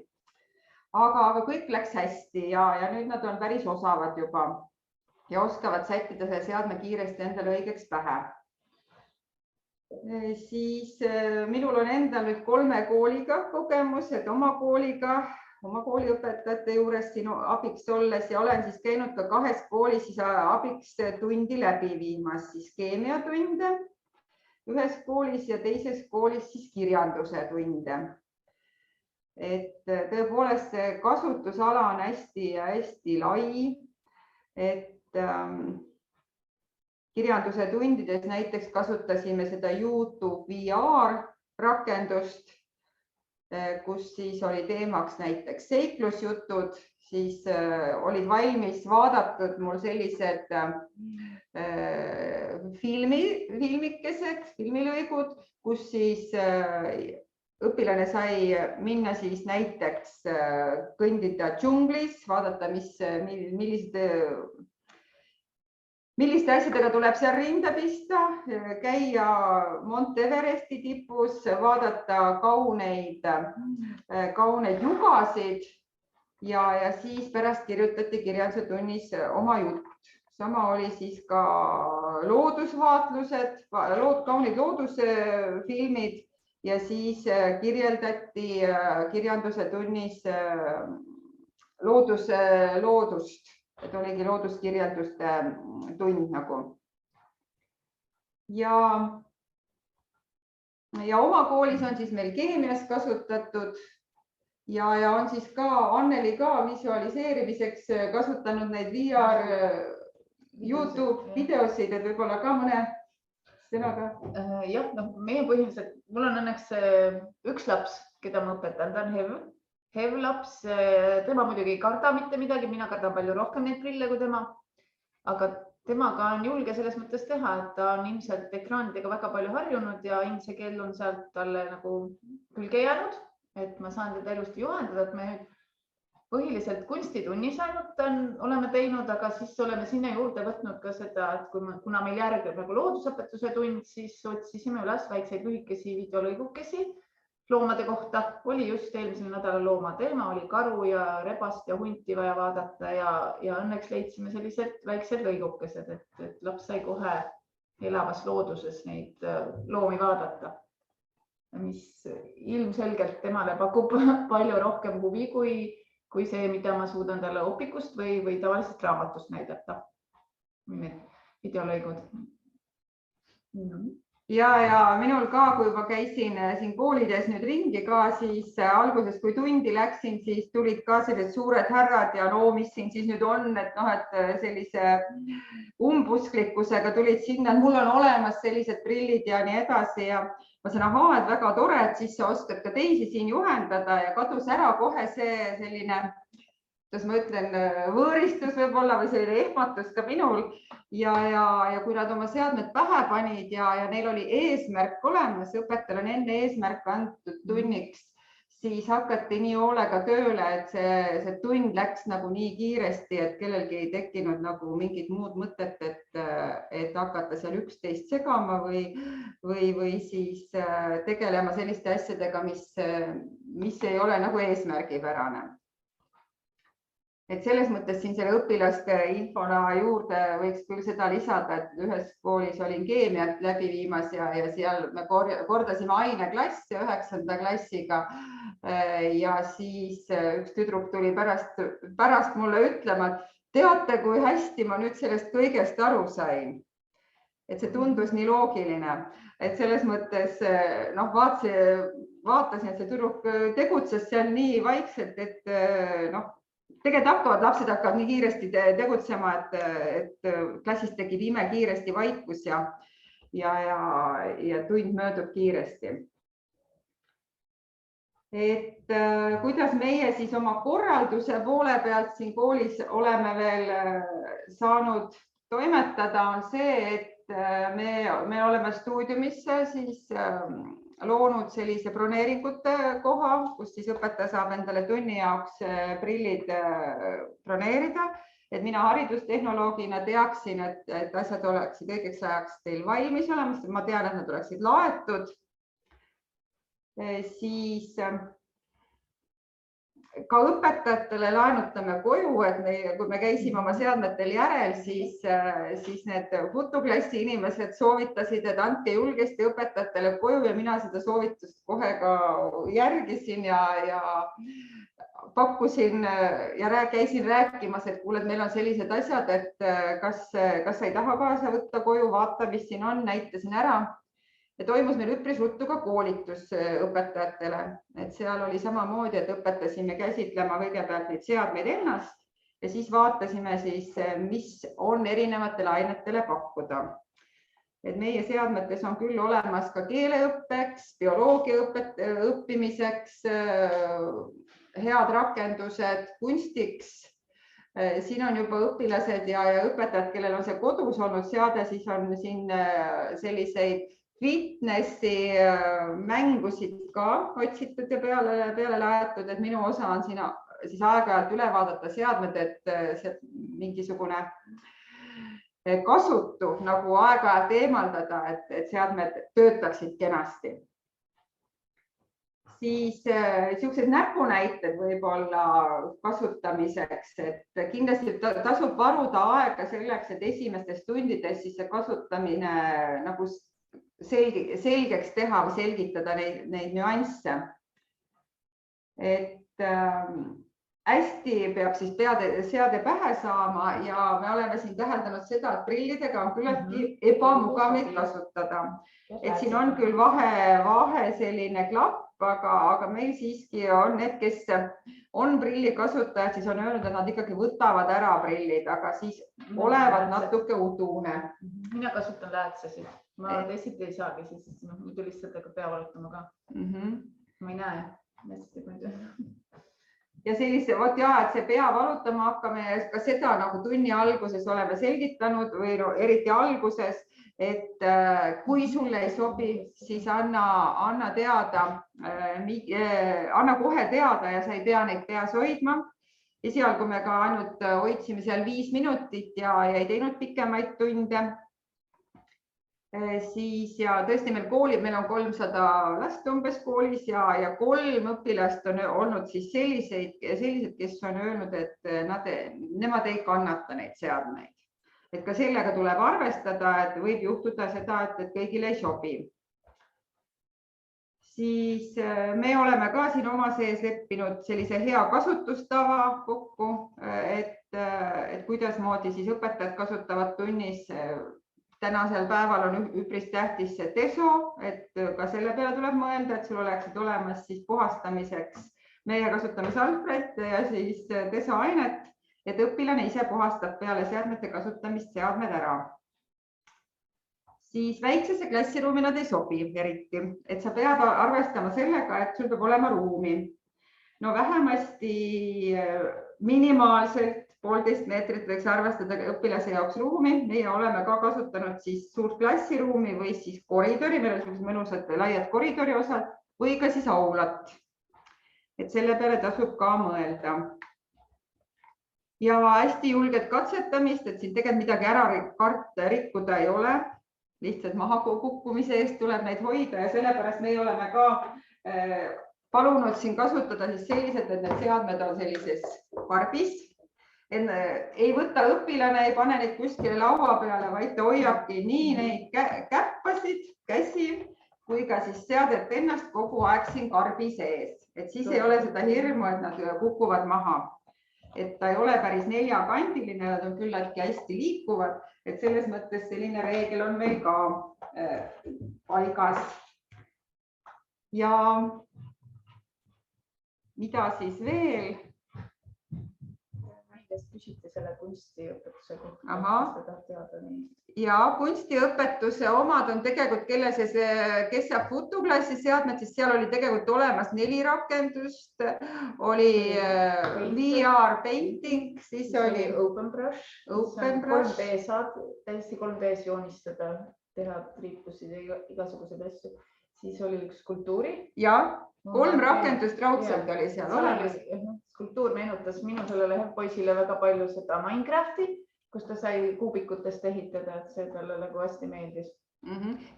Aga kõik läks hästi ja nüüd nad on päris osavad juba ja oskavad sättida selle seadme kiiresti endale õigeks pähe. Siis minul on endal nüüd 3 kooliga kogemus, et oma kooliõpetajate juures siin abiks olles ja olen siis käinud ka 2 koolis siis abiks tundi läbi viimas, siis keemiatunde ühes koolis ja teises koolis siis kirjanduse tunde. Et tõepoolest see kasutusala on hästi lai, et kirjanduse tundides näiteks kasutasime seda YouTube VR rakendust, kus siis oli teemaks näiteks seiklusjutud, siis olid valmis vaadatud mul sellised filmikesed, filmilõigud, kus siis õpilane sai minna siis näiteks kõndida džunglis, vaadata, milliste asjadega tuleb seal rinda pista, käia Mont Everesti tipus, vaadata kauneid jugasid ja siis pärast kirjutati kirjanduse tunnis oma jutt. Sama oli siis ka loodusvaatlused, kaunid loodusfilmid ja siis kirjeldati kirjanduse tunnis loodust. Et oligi looduskirjelduste tund nagu. Ja oma koolis on siis meil keemias kasutatud ja on siis ka Anneli ka visualiseerimiseks kasutanud neid VR YouTube videosid, et võib-olla ka mõne sõnaga. Jah, meie põhimõtteliselt, mul on õnneks üks laps, keda ma õpetan, ta on Hev-laps, tema muidugi ei karda mitte midagi, mina kardan palju rohkem neid prille kui tema, aga temaga on julge selles mõttes teha, et ta on ilmselt ekraanidega väga palju harjunud ja inglise keel on sealt talle nagu külge jäänud, et ma saan teda ilusti juhendada, et me nüüd põhiliselt kunstitunnis ainult oleme teinud, aga siis oleme sinna juurde võtnud ka seda, et kuna meil järgib nagu loodusõpetuse tund, siis otsisime üles väikseid lühikesi videolõigukesi loomade kohta. Oli just eelmisel nädalal looma teema, oli karu ja rebast ja hunti vaja vaadata ja õnneks leidsime sellised väiksed lõigukesed, et laps sai kohe elavas looduses neid loomi vaadata, mis ilmselgelt temale pakub palju rohkem huvi kui see, mida ma suudan talle õpikust või tavalisest raamatust näidata. Need videolõigud. Ja minul ka, kui ma käisin siin koolides nüüd ringi ka, siis alguses, kui tundi läksin, siis tulid ka sellised suured härrad ja mis siin siis nüüd on, et sellise umbusklikkusega tulid sinna, et mul on olemas sellised prillid ja nii edasi ja ma sain, et väga tore, et siis sa oskad ka teisi siin juhendada ja kadus ära kohe see selline, kuidas ma ütlen, võõristus võib-olla või selline ehmatus ka minul ja kui nad oma seadmed pähe panid ja neil oli eesmärk olemas, õpetajal on enne eesmärk antud tunniks, siis hakati nii hoolega tööle, et see tund läks nagu nii kiiresti, et kellelgi ei tekkinud nagu mingit muud mõtet, et hakata seal üksteist segama või siis tegelema selliste asjadega, mis ei ole nagu eesmärgipärane. Et selles mõttes siin selle õpilaste infona juurde võiks küll seda lisada, et ühes koolis olin keemiat läbi viimas ja seal me kordasime aineklasse 9. klassiga ja siis üks tüdruk tuli pärast mulle ütlema, et teate, kui hästi ma nüüd sellest kõigest aru sain. Et see tundus nii loogiline, et selles mõttes vaatasin, et see tüdruk tegutses seal nii vaikselt, et tegelikult lapsed hakkavad nii kiiresti tegutsema, et klassis tekib imekiiresti vaikus ja tund möödub kiiresti. Et kuidas meie siis oma korralduse poole pealt siin koolis oleme veel saanud toimetada, on see, et me oleme stuudiumisse siis loonud sellise broneeringute koha, kus siis õpetaja saab endale tunni jaoks prillid broneerida, et mina haridustehnoloogina teaksin, et asjad oleksid õigeks ajaks teil valmis olemas, ma tean, et nad oleksid laetud. Siis ka õpetajatele laenutame koju, et kui me käisime oma seadmetel järel, siis need fotoklassi inimesed soovitasid, et andke julgesti õpetajatele koju ja mina seda soovitust kohe ka järgisin ja pakkusin ja käisin rääkimas, et kuule, et meil on sellised asjad, et kas sa ei taha kaasa võtta koju, vaata, mis siin on, näitasin ära. Ja toimus meil üpris ruttu ka koolitus õpetajatele, et seal oli samamoodi, et õpetasime käsitlema kõigepealt neid seadmeid ennast ja siis vaatasime siis, mis on erinevatele ainetele pakkuda. Et meie seadmetes on küll olemas ka keeleõppeks, bioloogia õppimiseks, head rakendused kunstiks. Siin on juba õpilased ja õpetajad, kellel on see kodus olnud seade, siis on siin selliseid fitnessi mängusid ka otsitud ja peale laetud, et minu osa on siin siis aeg-ajalt üle vaadata seadmed, et mingisugune kasutu nagu aeg-ajalt eemaldada, et seadmed töötaksid kenasti. Siis niisugused näpunäited võib-olla kasutamiseks, et kindlasti tasub varuda aega selleks, et esimestes tundides siis see kasutamine nagu selgeks teha või selgitada neid nüansse. Et hästi peab siis seade pähe saama ja me oleme siin täheldanud seda, et prillidega on küllaltki ebamugav neid kasutada. Et siin on küll vahe selline klapp, aga meil siiski on need, kes on prillikasutajad, siis on öelnud, et nad ikkagi võtavad ära prillid, aga siis olevat natuke udune. Mina kasutan läätsesid. Ma teisiti ei saagi, siis muidu lihtsalt pea valutama ka. Ma ei näe. Ja sellise, et see pea valutama hakkame, ka seda nagu tunni alguses oleme selgitanud või eriti alguses, et kui sulle ei sobi, siis anna teada, anna kohe teada ja sa ei pea neid peas hoidma. Esialgu me ka ainult hoidsime seal 5 minutit ja ei teinud pikemaid tunde. Siis ja tõesti meil on 300 last umbes koolis ja 3 õpilast on olnud siis sellised, kes on öelnud, et nemad ei kannata neid seadmeid. Et ka sellega tuleb arvestada, et võib juhtuda seda, et kõigile ei sobi. Siis me oleme ka siin oma sees leppinud sellise hea kasutustava kokku, et kuidas moodi siis õpetajad kasutavad tunnis. Tänasel päeval on üpris tähtis see TESO, et ka selle peale tuleb mõelda, et sul oleksid olemas siis puhastamiseks. Meie kasutame salvret ja siis TESO ainet, et õpilane ise puhastab peale seadmete kasutamist seadmed ära. Siis väiksesse klassiruumi nad ei sobi eriti, et sa pead arvestama sellega, et sul peab olema ruumi. No vähemasti minimaalselt 1,5 meetrit võiks arvestada õpilase jaoks ruumi. Meie oleme ka kasutanud siis suurt klassiruumi või siis koridori, meil on sellised mõnusad laiad koridori osad või ka siis aulat. Et selle peale tasub ka mõelda. Ja hästi julget katsetamist, et siin tegelikult midagi ära rikkuda ei ole. Lihtsalt maha kukkumise eest tuleb neid hoida ja sellepärast me oleme ka palunud siin kasutada siis sellised, et need seadmed on sellises karbis. Ei võta õpilane, ei pane neid kuskile laua peale, vaid ta hoiabki nii neid käppasid, käsi, kui ka siis seadet ennast kogu aeg siin karbi sees. Et siis ei ole seda hirmu, et nad kukuvad maha. Et ta ei ole päris neljakandiline, nad on küllaltki hästi liikuvad. Et selles mõttes selline reegel on meil ka paigas. Ja mida siis veel? Küsite selle kunstiõpetuse kohta. Ja kunstiõpetuse omad on tegelikult, kes saab fotoklassi seadmed, siis seal oli tegelikult olemas 4 rakendust, oli VR painting, siis oli OpenBrush, 3D saad täiesti 3D-s joonistada, teha triipusid ja igasuguseid asju. Siis oli üks skulptuuri. Ja 3 rakendust raudselt oli seal olemas. Skulptuur meenutas minu sellele poisile väga palju seda Minecrafti, kus ta sai kuubikutest ehitada, et see talle nagu hästi meeldis.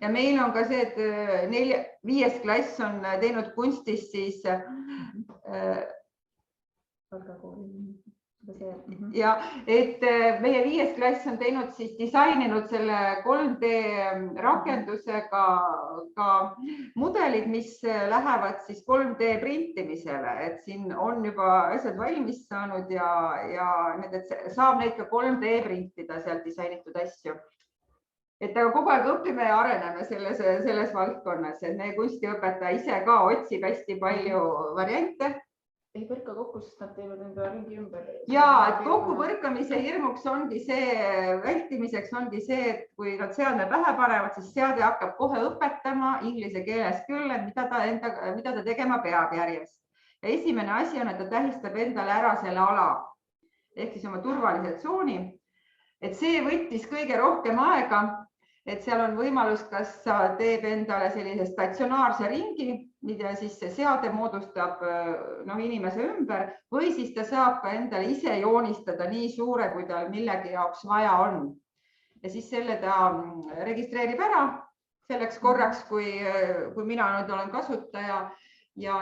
Ja meil on ka see, et 5. klass on teinud kunstis siis ja et meie 5. klass on teinud siis disaininud selle 3D rakendusega ka mudelid, mis lähevad siis 3D printimisele, et siin on juba asjad valmis saanud ja saab neid ka 3D printida sealt disainitud asju. Et aga kogu aeg õpime ja areneme selles valdkonnas, et meie kunstiõpetaja ise ka otsib hästi palju variante. Ei põrka kokku, sest nad teevad enda ringi ümber. Ja, et kokku põrkamise hirmuks ongi see, vältimiseks ongi see, et kui nad seadme pähe panevad, siis seade hakkab kohe õpetama inglise keeles küll, et mida ta tegema peab järjest. Ja esimene asi on, et ta tähistab endale ära selle ala, ehk siis oma turvalise tsooni. Et see võttis kõige rohkem aega et seal on võimalus, kas sa teeb endale sellise statsionaarse ringi, mida siis see seade moodustab inimese ümber või siis ta saab ka endale ise joonistada nii suure, kui tal millegi jaoks vaja on. Ja siis selle ta registreerib ära selleks korraks, kui mina nüüd olen kasutaja ja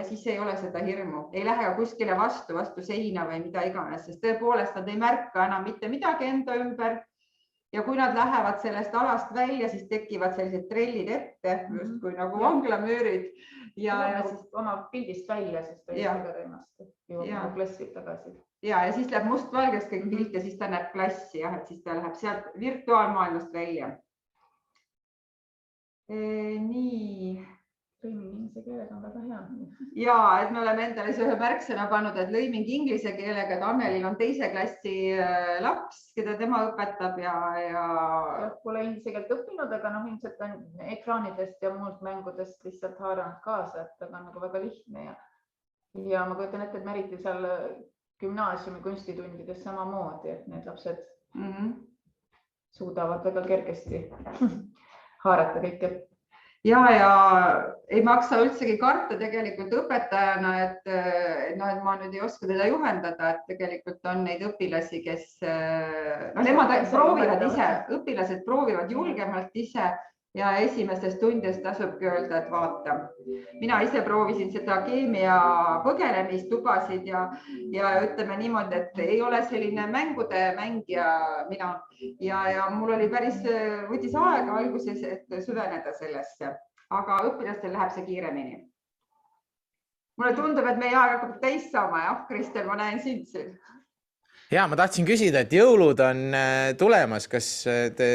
siis ei ole seda hirmu. Ei lähe kuskile vastu seina või mida iganes, sest tõepoolest nad ei märka enam mitte midagi enda ümber. Ja kui nad lähevad sellest alast välja, siis tekivad sellised trellid ette, just kui nagu vanglamüürid. Ja siis oma pildist välja, sest ta ei seda ennast jõuab klassilt tagasi. Ja siis läheb mustvalgest kõik pilt ja siis ta näeb klassi, et siis ta läheb sealt virtuaalmaailmast välja. Nii. Lõiming inglise keelega on väga hea. Ja, et me oleme endale ühe märksõna pannud, et lõiming inglise keelega, et Annelil on 2. klassi laps, keda tema õpetab ja... Pole inglise keelt õppinud, aga ilmselt on ekraanidest ja muud mängudest lihtsalt haaranud kaasa, et ta on nagu väga lihtne ja ma kujutan ette, et Meriti seal gümnaasiumi kunstitundides samamoodi, et need lapsed suudavad väga kergesti haarata kõike. Ja ei maksa üldsegi karta tegelikult õpetajana, et ma nüüd ei oska teda juhendada, et tegelikult on neid õpilasi, kes nemad proovivad ise, õpilased proovivad julgemalt ise ja esimestes tundides tasubki öelda, et vaata. Mina ise proovisin seda keemia põgenemistubasid ja ütleme niimoodi, et ei ole selline mängude mängija mina ja mul oli päris võttis aega alguses, et süveneda sellesse, aga õpilastel läheb see kiiremini. Mulle tundub, et meie aeg hakkab täis saama, jah, Kristel, ma näen sind siin. Ja, ma tahtsin küsida, et jõulud on tulemas, kas te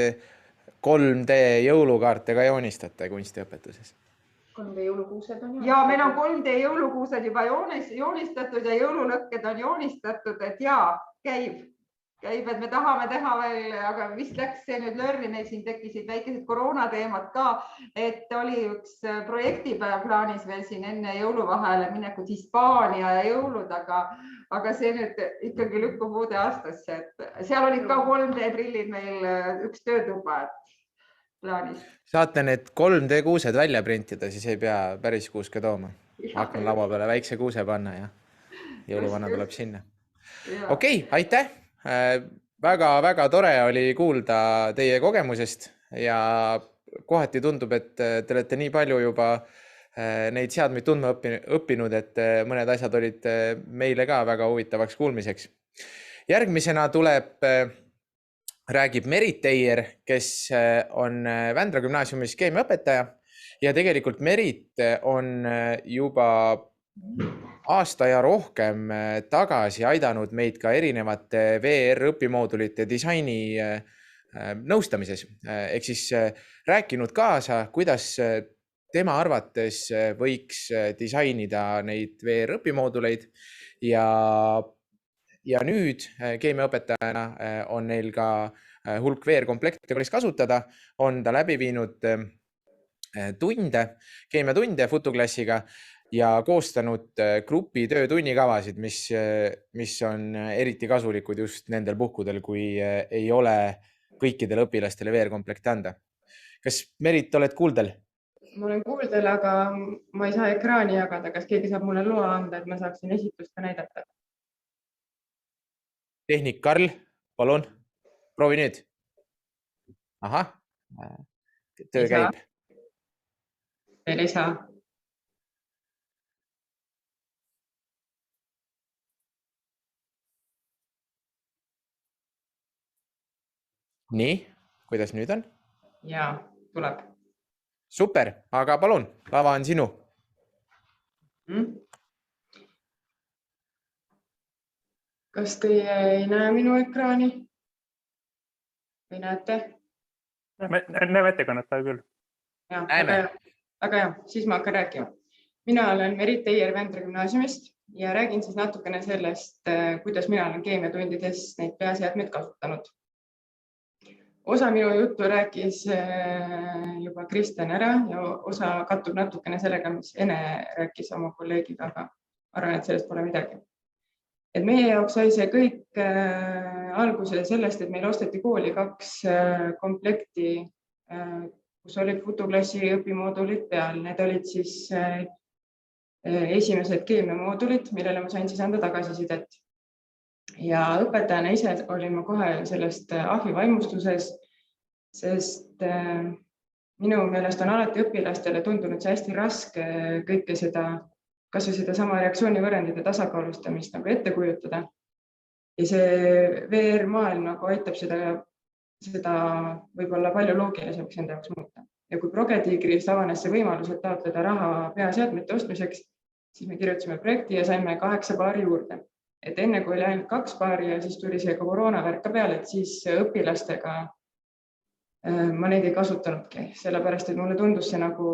3D jõulukaarte ka joonistate kunstiõpetuses? 3D jõulukuused on ja meil on 3D jõulukuused juba joonistatud ja jõululõkked on joonistatud, et käib, et me tahame teha veel, aga vist läks see nüüd lörri, meil siin tekkisid väikesed koroonateemad ka, et oli üks projektipäev plaanis veel siin enne jõuluvahele minekut Hispaania ja jõulud, aga see nüüd ikkagi lükkub uude aastasse, et seal olid ka 3D prillid meil üks töötuba plaanis. Saate need 3D kuused välja printida, siis ei pea päris kuuske tooma. Hakkan laua peale väikse kuuse panna ja jõuluvana tuleb sinna. Okei, aitäh! Väga tore oli kuulda teie kogemusest ja kohati tundub, et te olete nii palju juba neid seadmeid tundma õppinud, et mõned asjad olid meile ka väga huvitavaks kuulmiseks. Järgmisena räägib Merit Teier, kes on Vändra gümnaasiumis keemiaõpetaja ja tegelikult Merit on juba aasta ja rohkem tagasi aidanud meid ka erinevate VR õpimoodulite disaini nõustamises. Ehk siis rääkinud kaasa, kuidas tema arvates võiks disainida neid VR õpimooduleid ja nüüd keemiaõpetajana on neil ka hulk VR komplekte koolis kasutada, on ta läbi viinud keemiatunde futuklassiga ja koostanud grupi töötunnikavasid, mis on eriti kasulikud just nendel puhkudel, kui ei ole kõikidele õpilastele VR komplekte anda. Kas Merit, oled kuuldel? Ma olen kuuldel, aga ma ei saa ekraani jagada. Kas keegi saab mulle loa anda, et ma saaksin esitust ka näidata? Tehnik Karl, palun. Proovi nüüd. Ahah, töö käib. Veel ei saa. Nii, kuidas nüüd on? Jaa, tuleb. Super, aga palun, lava on sinu. Kas teie ei näe minu ekraani? Või näete? Näeme ettekannet küll. Näeme. Väga hea, siis ma hakkan rääkima. Mina olen Merit Teier Vändra gümnaasiumist ja räägin siis natukene sellest, kuidas mina olen keemiatundides neid peaseadmeid kasutanud. Osa minu juttu rääkis juba Kristjan ära ja osa kattub natukene sellega, mis Ene rääkis oma kolleegiga, aga arvan, et sellest pole midagi. Et meie jaoks sai see kõik alguse sellest, et meil osteti kooli 2 komplekti kus olid fotoklassi õpimoodulid peal. Need olid siis esimesed keemiamoodulid, millele ma sain siis anda tagasisidet. Ja õpetajana ise olin ma kohe sellest ahvi vaimustuses, sest minu meelest on alati õpilastele tundunud see hästi raske kõike seda, kas või seda sama reaktsioonivõrrandite tasakaalustamist nagu ette kujutada. Ja see VR-maailm nagu aitab seda võib-olla palju loogilisemaks enda jaoks muuta. Ja kui Progetiigris avanes see võimalus, et taotleda raha peaseadmete ostmiseks, siis me kirjutasime projekti ja saime 8 paari juurde. Et enne kui oli ainult 2 paari ja siis tuli see koroonavärk ka peale, et siis õpilastega ma neid ei kasutanudki, sellepärast et mulle tundus see nagu,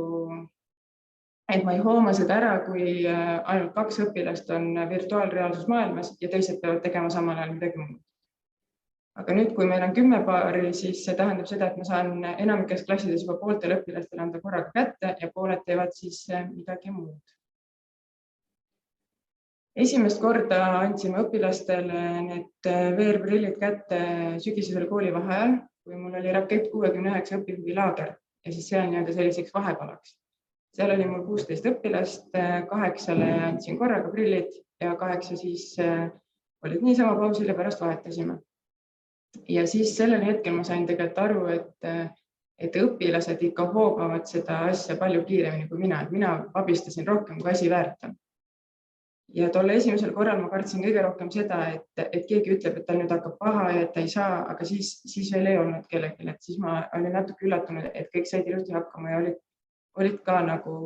et ma ei hooma seda ära, kui ainult 2 õpilast on virtuaalreaalsusmaailmas ja teised peavad tegema samal ajal midagi muud. Aga nüüd, kui meil on 10 paari, siis see tähendab seda, et ma saan enamikes klassides juba pooltel õpilastele anda korraga kätte ja pooled teevad siis midagi muud. Esimest korda andsime õpilastele need VR-prillid kätte sügisesel koolivaheajal, kui mul oli Rakett 69 õpihuvilaager ja siis see on selliseks vahepalaks. Seal oli mul 16 õpilast, 8 andsin korraga prillid ja 8 siis olid niisama pausil ja pärast vahetasime. Ja siis sellel hetkel ma sain tegelikult aru, et õpilased ikka hoomavad seda asja palju kiiremini kui mina, et mina abistasin rohkem kui asi väärt on. Ja tolle esimesel korral ma kartsin kõige rohkem seda, et keegi ütleb, et ta nüüd hakkab paha ja et ta ei saa, aga siis veel ei olnud kellelgi, et siis ma olin natuke üllatunud, et kõik said ilusti hakkama ja olid ka nagu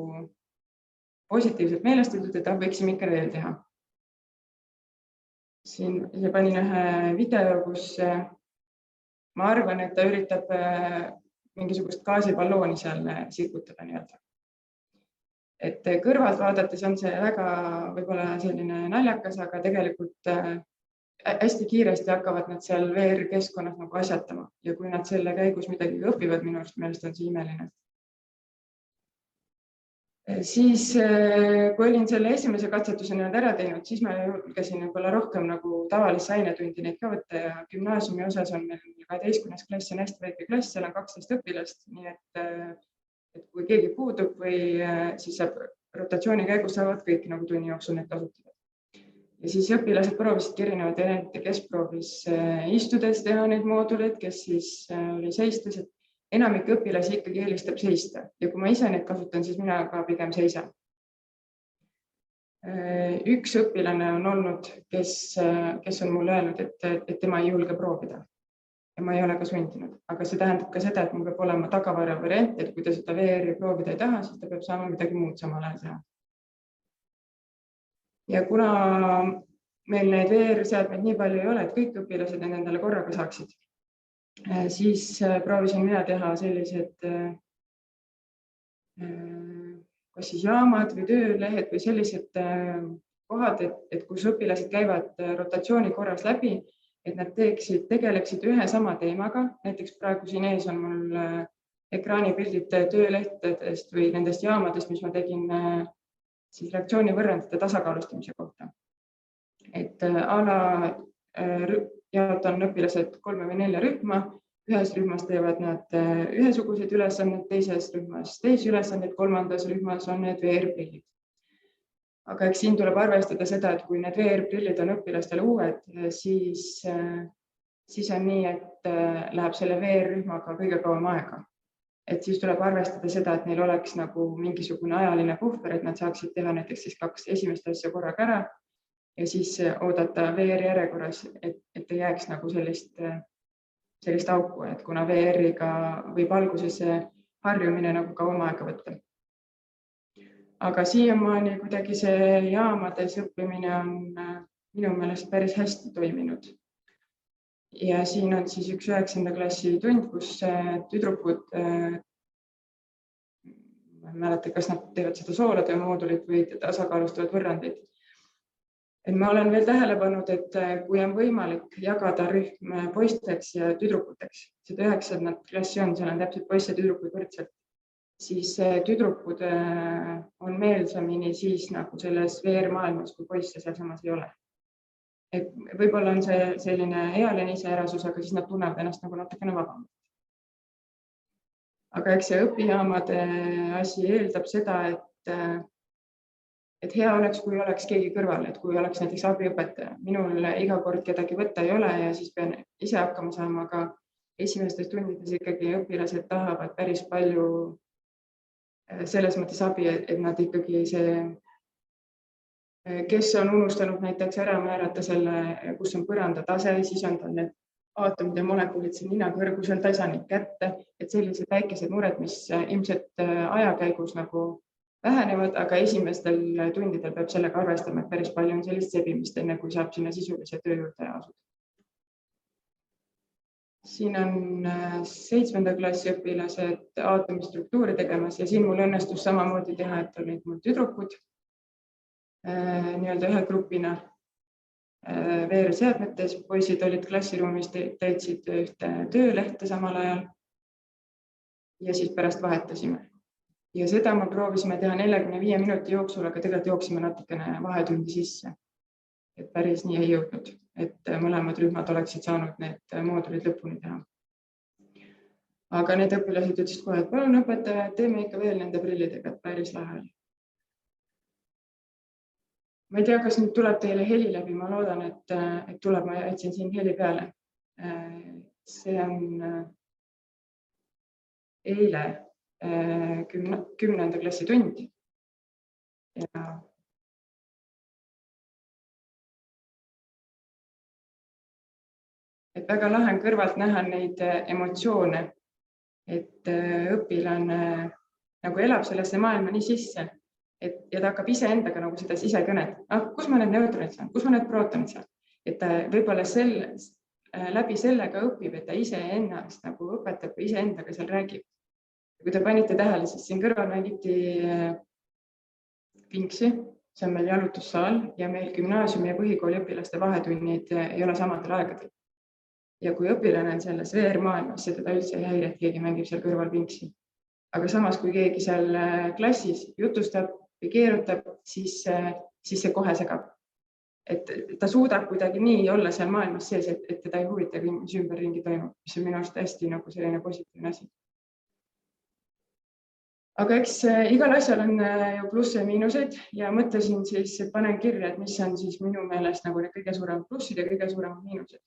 positiivselt meelestatud, et võiksime ikka veel teha. Siin panin ühe video, kus ma arvan, et ta üritab mingisugust gaasiballooni seal sikutada nii-öelda. Et kõrvalt vaadates on see väga võib-olla selline naljakas, aga tegelikult hästi kiiresti hakkavad nad seal VR-keskkonnas nagu asjatama ja kui nad selle käigus midagi õpivad, minu meelest on see imeline. Siis, kui olin selle esimese katsetuse ära teinud, siis ma julgesin võib-olla rohkem nagu tavalisse ainetundi neid ka võtta ja gümnaasiumi osas on meil 12. klass on hästi väike klass, seal on 12 õpilast, nii et kui keegi puudub või siis saab rotatsiooni käigus saavad kõik nagu tunni jooksul neid kasutada. Ja siis õpilased proovisid erinevaid variante, kes proovis istudes teha neid mooduleid, kes siis oli seistes, et enamik õpilasi ikkagi eelistab seista ja kui ma ise neid kasutan, siis mina ka pigem seisan. Üks õpilane on olnud, kes on mulle öelnud, et tema ei julge proovida ja ma ei ole ka sundinud, aga see tähendab ka seda, et mul peab olema tagavara variant, et kui ta seda VR-i proovida ei taha, siis ta peab saama midagi muud samal ajal teha. Ja kuna meil neid VR-seadmeid nii palju ei ole, et kõik õpilased endale korraga saaksid, siis proovisin mina teha sellised kas siis jaamad või töölehed või sellised kohad, et kus õpilased käivad rotatsiooni korras läbi, et nad tegeleksid ühe sama teemaga. Näiteks praegu siin ees on mul ekraanipildid töölehtedest või nendest jaamadest, mis ma tegin siis reaktsioonivõrrandite tasakaalustamise kohta. Et jaotan õpilased 3 või 4 rühma, ühes rühmas teevad nad ühesuguseid ülesandeid, teises rühmas teisi ülesandeid, kolmandas rühmas on need VR-prillid. Aga eks siin tuleb arvestada seda, et kui need VR-prillid on õpilastele uued, siis on nii, et läheb selle VR-rühmaga kõige kauem aega. Et siis tuleb arvestada seda, et neil oleks nagu mingisugune ajaline puhver, et nad saaksid teha näiteks siis 2 esimest asja korraga ära ja siis oodata VR järjekorras, et ei jääks nagu sellist auku, et kuna VR-iga võib alguses harjumine nagu ka oma aega võtta. Aga siiamaani kuidagi see jaamades õppimine on minu meelest päris hästi toiminud. Ja siin on siis üks 9. klassi tund, kus tüdrukud, ma ei mäleta, kas nad teevad seda soolade moodulit või tasakaalustavad võrrandeid. Et ma olen veel tähele pannud, et kui on võimalik jagada rühm poisteks ja tüdrukuteks, seda 9. klassi on, seal on täpselt poiss ja tüdrukud võrdselt, siis tüdrukud on meelsamini siis nagu selles VR-maailmas, kui poisse seal samas ei ole. Et võib-olla on see selline ealine iseärasus, aga siis nad tunnevad ennast nagu natukene vabamalt. aga eks see õpijaamade asi eeldab seda, et hea oleks, kui oleks keegi kõrval, et kui oleks näiteks abiõpetaja. Minul iga kord kedagi võtta ei ole ja siis pean ise hakkama saama, aga esimestes tundides ikkagi õpilased tahavad päris palju selles mõttes abi, et nad ikkagi kes on unustanud näiteks ära määrata selle, kus on põranda tase, siis on tal need aatomid ja molekulid siin nina kõrgusel, ta ei saa neid kätte, et sellised väikesed mured, mis ilmselt aja käigus nagu vähenevad, aga esimestel tundidel peab sellega arvestama, et päris palju on sellist sebimist, enne kui saab sinna sisulise töö juurde asuda. Siin on 7. klassi õpilased aatomistruktuuri tegemas ja siin mul õnnestus samamoodi teha, et olid mul tüdrukud nii-öelda ühe grupina VR-seadmetes, poisid olid klassiruumis, täitsid ühte töölehte samal ajal ja siis pärast vahetasime. Ja seda me proovisime teha 45 minuti jooksul, aga tegelikult jooksime natukene vahetundi sisse. Et päris nii ei jõudnud, et mõlemad rühmad oleksid saanud need moodulid lõpuni teha. Aga need õpilased ütlesid kohe, et palun õpetaja, teeme ikka veel nende prillidega, et päris lahe oli. Ma ei tea, kas nüüd tuleb teile heli läbi, ma loodan, et tuleb, ma jätsin siin heli peale. See on eile 10. klassi tund. Ja et väga lahe on kõrvalt näha neid emotsioone, et õpilane nagu elab sellesse maailma nii sisse, ja ta hakkab iseendaga nagu seda sisekõnet. Kus ma need neutronid saan, kus ma need prootonid saan? Et ta võib-olla läbi sellega õpib, et ta iseennast nagu õpetab või iseendaga seal räägib. Kui te panite tähele, siis siin kõrval mängiti Pinksi, see on meil jalutussaal ja meil gümnaasiumi ja põhikooli õpilaste vahetunnid ei ole samadel aegadel. Ja kui õpilane on selles VR-maailmas, see teda üldse ei häiri, et keegi mängib seal kõrval Pinksi. Aga samas, kui keegi seal klassis jutustab või keerutab, siis see kohe segab. Et ta suudab kuidagi nii olla seal maailmas sees, et teda ei huvita, mis ümberringi toimub, mis on minu arust hästi nagu selline positiivne asi. Aga eks igal asjal on ju plusse ja miinuseid ja mõtlesin siis, et panen kirja, et mis on siis minu meelest nagu need kõige suuremad plussid ja kõige suuremad miinused.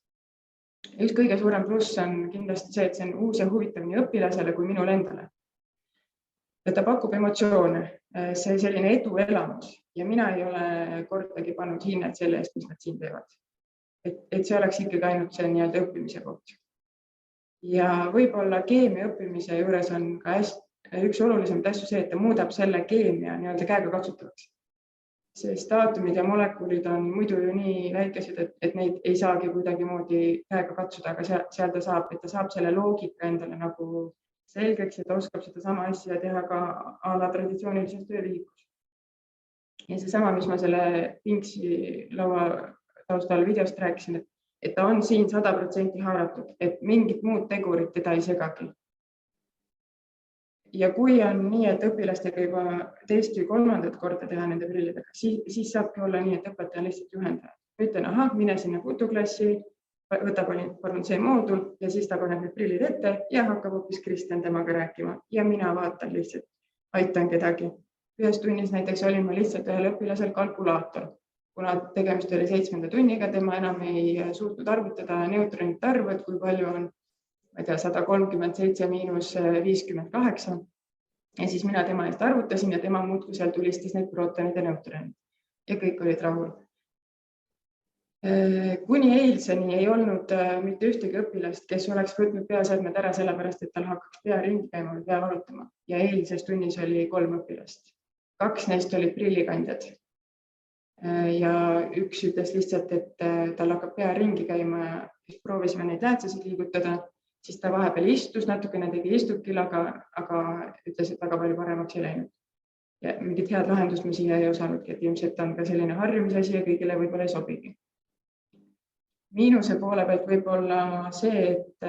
Üks kõige suurem pluss on kindlasti see, et see on uus ja huvitav nii õpilasele kui minule endale. Ja ta pakub emotsioone, see selline edu elamus ja mina ei ole kordagi pannud hinnet selle eest, mis nad siin teevad. Et see oleks ikkagi ainult see nii-öelda õppimise koht. Ja võib-olla keemia õppimise juures on ka üks olulisemaid asju see, et ta muudab selle keemia nii-öelda käega katsutavaks. Sest aatomid ja molekulid on muidu ju nii väikesed, et neid ei saagi kuidagi moodi käega katsuda, aga seal ta saab, et ta saab selle loogika endale nagu selgeks, et ta oskab seda sama asja teha ka a la traditsioonilises töövihikus. Ja see sama, mis ma selle Pinksi laua taustal videost rääkisin, et ta on siin 100% haaratud, et mingit muud tegurit teda ei segagi. Ja kui on nii, et õpilastega juba teist või kolmandat korda teha nende prillidega, siis saabki olla nii, et õpetaja lihtsalt juhendaja. Ütlen, mine sinna putuklassi, võtab see moodul ja siis ta paneb need prillid ette ja hakkab hoopis Kristjan temaga rääkima. Ja mina vaatan lihtsalt, aitan kedagi. Ühes tunnis näiteks olin ma lihtsalt ühel õpilasel kalkulaator. Kuna tegemist oli 7. tunniga, tema enam ei suutnud arvutada neutronite arvu, et kui palju on 137 miinus 58 ja siis mina tema eest arvutasin ja tema muudkui seal tulistas need prootonid ja neutronid ja kõik olid rahul. Kuni eilseni ei olnud mitte ühtegi õpilast, kes oleks võtnud peaseadmed ära sellepärast, et tal hakkaks pea ringi käima või pea valutama ja eilses tunnis oli 3 õpilast. 2 neist olid prillikandjad ja üks ütles lihtsalt, et tal hakkab pea ringi käima ja proovisime neid läätsesid liigutada. Siis ta vahepeal istus, natukene tegi istukil, aga ütles, et väga palju paremaks ei läinud. Ja mingit head lahendust me siia ei osanudki, et ilmselt on ka selline harjumisasi ja kõigile võib-olla ei sobigi. Miinuse poole pealt võib-olla see, et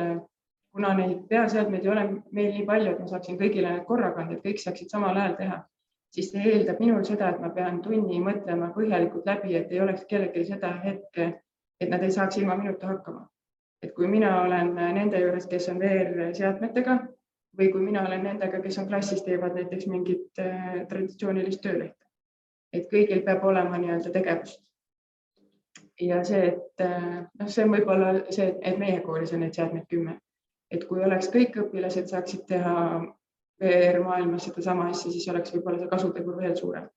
kuna neid peaseadmeid ei ole meil nii palju, et ma saaksin kõigile need korraga anda, et kõik saaksid samal ajal teha, siis see eeldab minul seda, et ma pean tunni mõtlema põhjalikult läbi, et ei oleks kellelgi seda hetke, et nad ei saaks ilma minuta hakkama. Et kui mina olen nende juures, kes on VR-seadmetega, või kui mina olen nendega, kes on klassis, teevad näiteks mingit traditsioonilist töölehte. Et kõigil peab olema nii-öelda tegevust. Ja see, et see on võib-olla see, et meie koolis on neid seadmeid 10. Et kui oleks kõik õpilased saaksid teha VR-maailmas seda sama asja, siis oleks võib-olla see kasutegur veel suurem.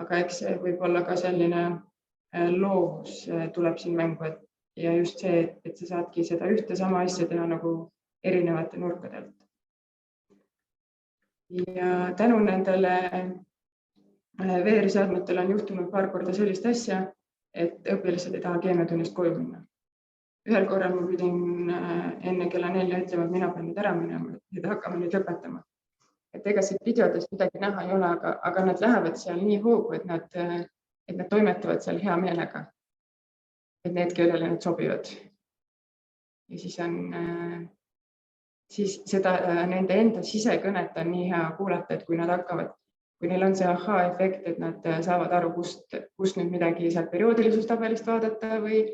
Aga eks see võib-olla ka selline loovus tuleb siin mängu, ja just see, et sa saadki seda ühte sama asja teha nagu erinevate nurkadelt. Ja tänu nendele VR-seadmetele on juhtunud paar korda sellist asja, et õpilased ei taha keemiatunnist koju minna. Ühel korral ma pidin enne kella 4 ütlema, et mina pean nüüd ära minema, et hakkame nüüd lõpetama. Et ega siit videodes midagi näha ei ole, aga nad lähevad seal nii hoogu, et nad toimetavad seal hea meelega. Et need, kellele need sobivad. Ja siis seda nende enda sisekõnet on nii hea kuulata, et kui nad hakkavad, kui neil on see aha-efekt, et nad saavad aru, kust nüüd midagi seal perioodilisuustabelist vaadata või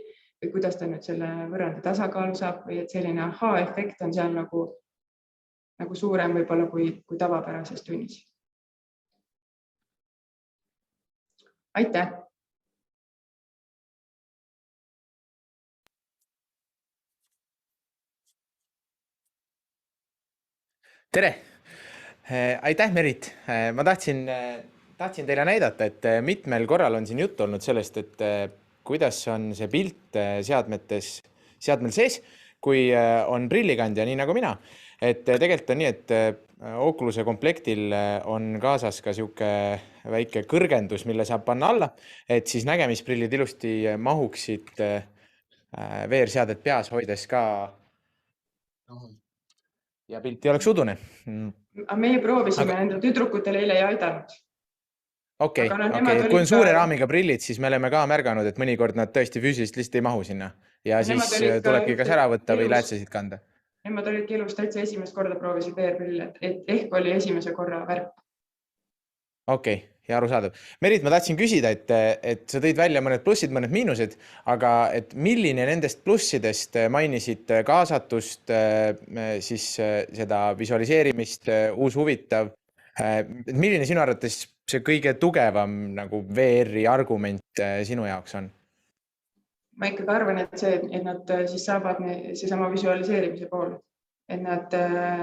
kuidas ta nüüd selle võrrandi tasakaalu saab või et selline aha-efekt on seal nagu suurem võib-olla kui tavapärases tunnis. Aitäh! Tere! Aitäh, Merit! Ma tahtsin teile näidata, et mitmel korral on siin juttu olnud sellest, et kuidas on see pilt seadmel sees, kui on prillikandja, nii nagu mina. Et tegelikult on nii, et Oculus'e komplektil on kaasas ka siuke väike kõrgendus, mille saab panna alla, et siis nägemisprillid ilusti mahuksid VR-seadet peas hoides ka ja pilt ei oleks udune. Meie proovisime nende tüdrukutel eile ei aidanud. Okei. Kui on suure raamiga prillid, siis me oleme ka märganud, et mõnikord nad tõesti füüsiliselt lihtsalt ei mahu sinna. Ja siis tulebki kas ära võtta või läätsesid kanda. Nemad olidki elus täitsa esimest korda proovisid VR-prille, et ehk oli esimese korra värk. Okei, ja arusaadav. Merit, ma tahtsin küsida, et sa tõid välja mõned plussid, mõned miinused, aga et milline nendest plussidest mainisid kaasatust, siis seda visualiseerimist, uus huvitav, milline sinu arvates see kõige tugevam nagu VR-i argument sinu jaoks on? Ma ikkagi arvan, et nad siis saavad seesama visualiseerimise pool, et nad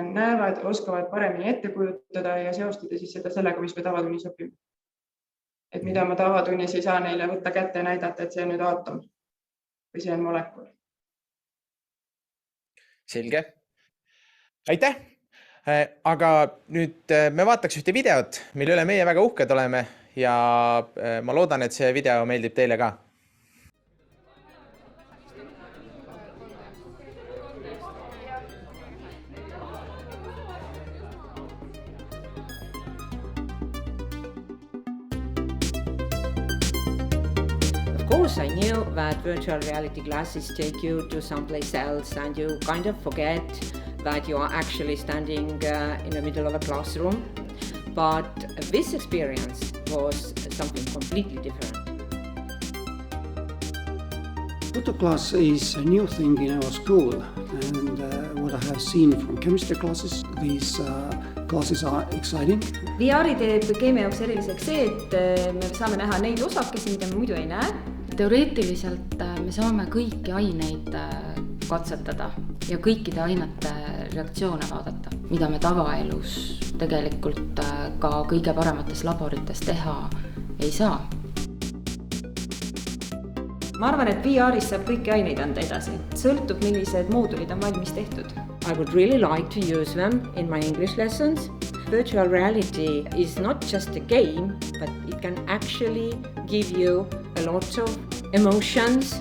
näevad, oskavad paremini ette kujutada ja seostada siis seda sellega, mis me tavatunnis õpime. Et mida ma tavatunnis ei saa neile võtta kätte ja näidata, et see on nüüd aatom või see on molekul. Selge. Aitäh! Aga nüüd me vaataks ühte videot, mille üle meie väga uhked oleme ja ma loodan, et see video meeldib teile ka. Of course, I knew that virtual reality glasses take you to someplace else and you kind of forget that you are actually standing in the middle of a classroom. But this experience was something completely different. Photo class is a new thing in our school, and what I have seen from chemistry classes, these classes are exciting. VR-i teeb keemia jaoks eriliseks see, et me saame näha neid osakesi, mida me muidu ei näe. Teoreetiliselt me saame kõiki aineid katsetada ja kõikide ainete reaktsioone vaadata, mida me tavaelus tegelikult ka kõige paremates laborites teha ei saa. Ma arvan, et VR-is saab kõiki aineid anda edasi. Sõltub, millised moodulid on valmis tehtud. I would really like to use them in my English lessons. Virtual reality is not just a game, but it can actually give you a lot of emotions,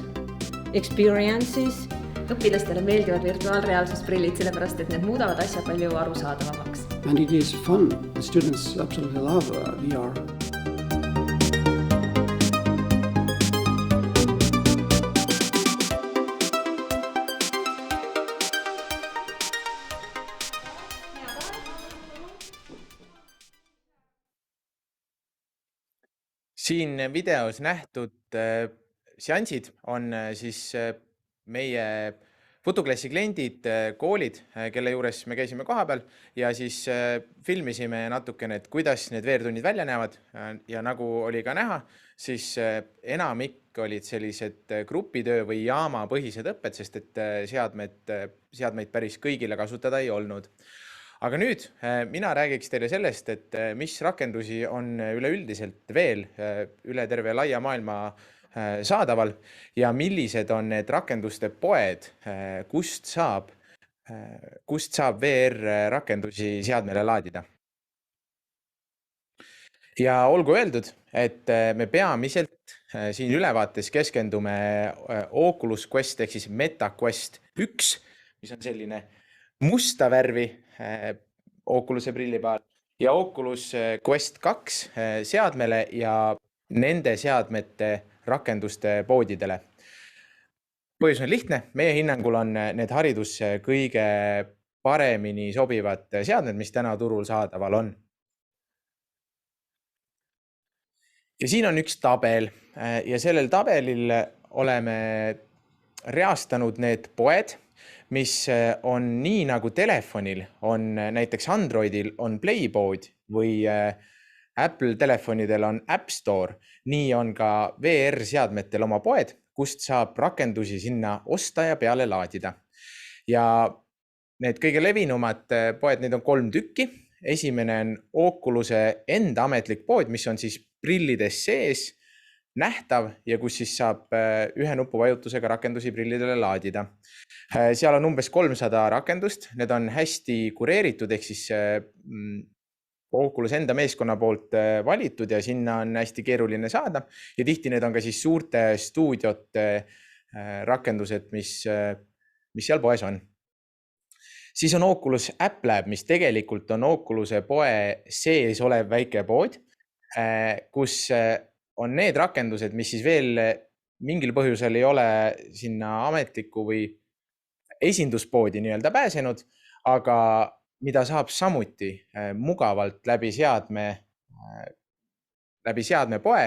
experiences. Õpilastele meeldivad virtuaalreaalsusprillid, sellepärast et need muudavad asja palju arusaadavamaks. And it is fun. The students absolutely love VR. Siin videos nähtud seansid on siis meie Futoklassi kliendid, koolid, kelle juures me käisime kohapeal ja siis filmisime natukene, et kuidas need veertunnid välja näevad ja nagu oli ka näha, siis enamik olid sellised grupitöö või jaamapõhised õpped, sest et seadmeid päris kõigile kasutada ei olnud. Aga nüüd mina räägiks teile sellest, et mis rakendusi on üleüldiselt veel üle terve laia maailma saadaval ja millised on need rakenduste poed, kust saab VR-rakendusi seadmele laadida. Ja olgu öeldud, et me peamiselt siin ülevaates keskendume Oculus Quest ehk siis Meta Quest 1, mis on selline musta värvi Oculus'e prillipaar ja Oculus Quest 2 seadmele ja nende seadmete rakenduste poodidele. Põhjus on lihtne, meie hinnangul on need haridusse kõige paremini sobivad seadmed, mis täna turul saadaval on. Ja siin on üks tabel ja sellel tabelil oleme reastanud need poed, mis on nii nagu telefonil on näiteks Androidil on Playpood või Apple telefonidel on App Store, nii on ka VR-seadmetel oma poed, kust saab rakendusi sinna osta ja peale laadida. Ja need kõige levinumad poed, need on 3 tükki. Esimene on Oculus'e enda ametlik pood, mis on siis prillides sees, nähtav ja kus siis saab ühe nupuvajutusega rakendusi prillidele laadida. Seal on umbes 300 rakendust, need on hästi kureeritud, ehk siis Oculus enda meeskonna poolt valitud ja sinna on hästi keeruline saada ja tihti need on ka siis suurte stuudiote rakendused, mis seal poes on. Siis on Oculus App Lab, mis tegelikult on Oculus'e poe sees olev väike pood, kus on need rakendused, mis siis veel mingil põhjusel ei ole sinna ametliku või esinduspoodi nii-öelda pääsenud, aga mida saab samuti mugavalt läbi seadme poe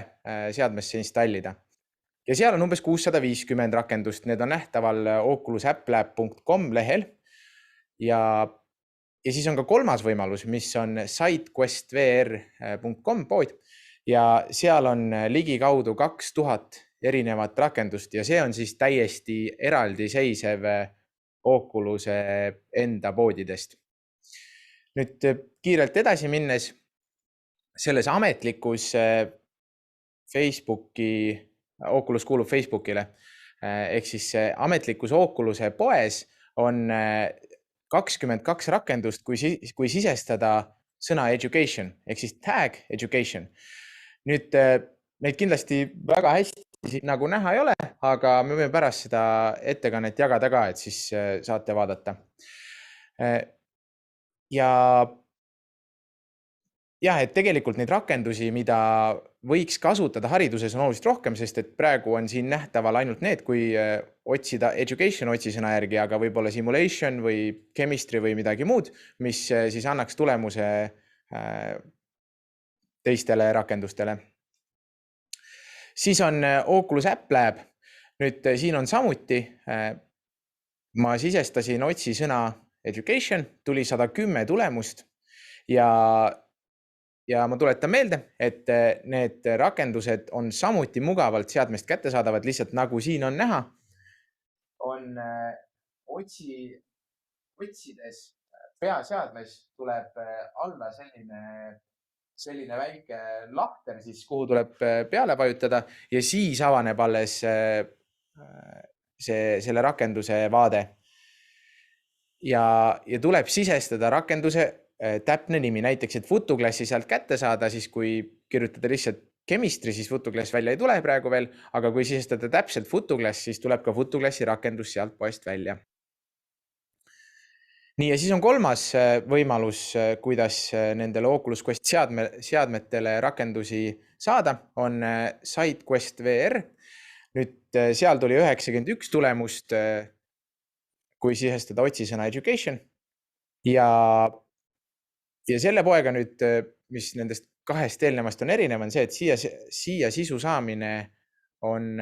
seadmesse installida. Ja seal on umbes 650 rakendust, need on nähtaval oculusapplab.com lehel. Ja siis on ka kolmas võimalus, mis on sitequestvr.com pood ja seal on ligikaudu 2000 erinevat rakendust ja see on siis täiesti eraldiseisev Oculus'e enda poodidest. Nüüd kiirelt edasi minnes, selles ametlikus Oculus kuulub Facebookile, ehk siis ametlikus Oculus'e poes on 22 rakendust, kui sisestada sõna education, ehk siis tag education. Nüüd neid kindlasti väga hästi nagu näha ei ole, aga me võime pärast seda ettekannet jagada ka, et siis saate vaadata. Ja et tegelikult neid rakendusi, mida võiks kasutada hariduses on oluliselt rohkem, sest et praegu on siin nähtaval ainult need, kui otsida education otsisõna järgi, aga võib-olla simulation või chemistry või midagi muud, mis siis annaks tulemuse teistele rakendustele. Siis on Oculus App Lab. Nüüd siin on samuti, ma sisestasin otsisõna education, tuli 110 tulemust ja ma tuletan meelde, et need rakendused on samuti mugavalt seadmest kättesaadavad, lihtsalt nagu siin on näha, on otsides peaseadmes tuleb alla selline väike lahter, siis kuhu tuleb peale vajutada ja siis avaneb alles selle rakenduse vaade. Ja tuleb sisestada rakenduse täpne nimi, näiteks, et Futoklassi sealt kätte saada, siis kui kirjutada lihtsalt chemistry, siis Futoklass välja ei tule praegu veel, aga kui sisestada täpselt Futoklass, siis tuleb ka Futoklassi rakendus sealt poest välja. Nii, ja siis on kolmas võimalus, kuidas nendele Oculus Quest seadmetele rakendusi saada, on SiteQuest VR. Nüüd seal tuli 91 tulemust, kui sisestada otsisõna education ja selle poega nüüd, mis nendest kahest eelnevast on erinev, on see, et siia sisu saamine on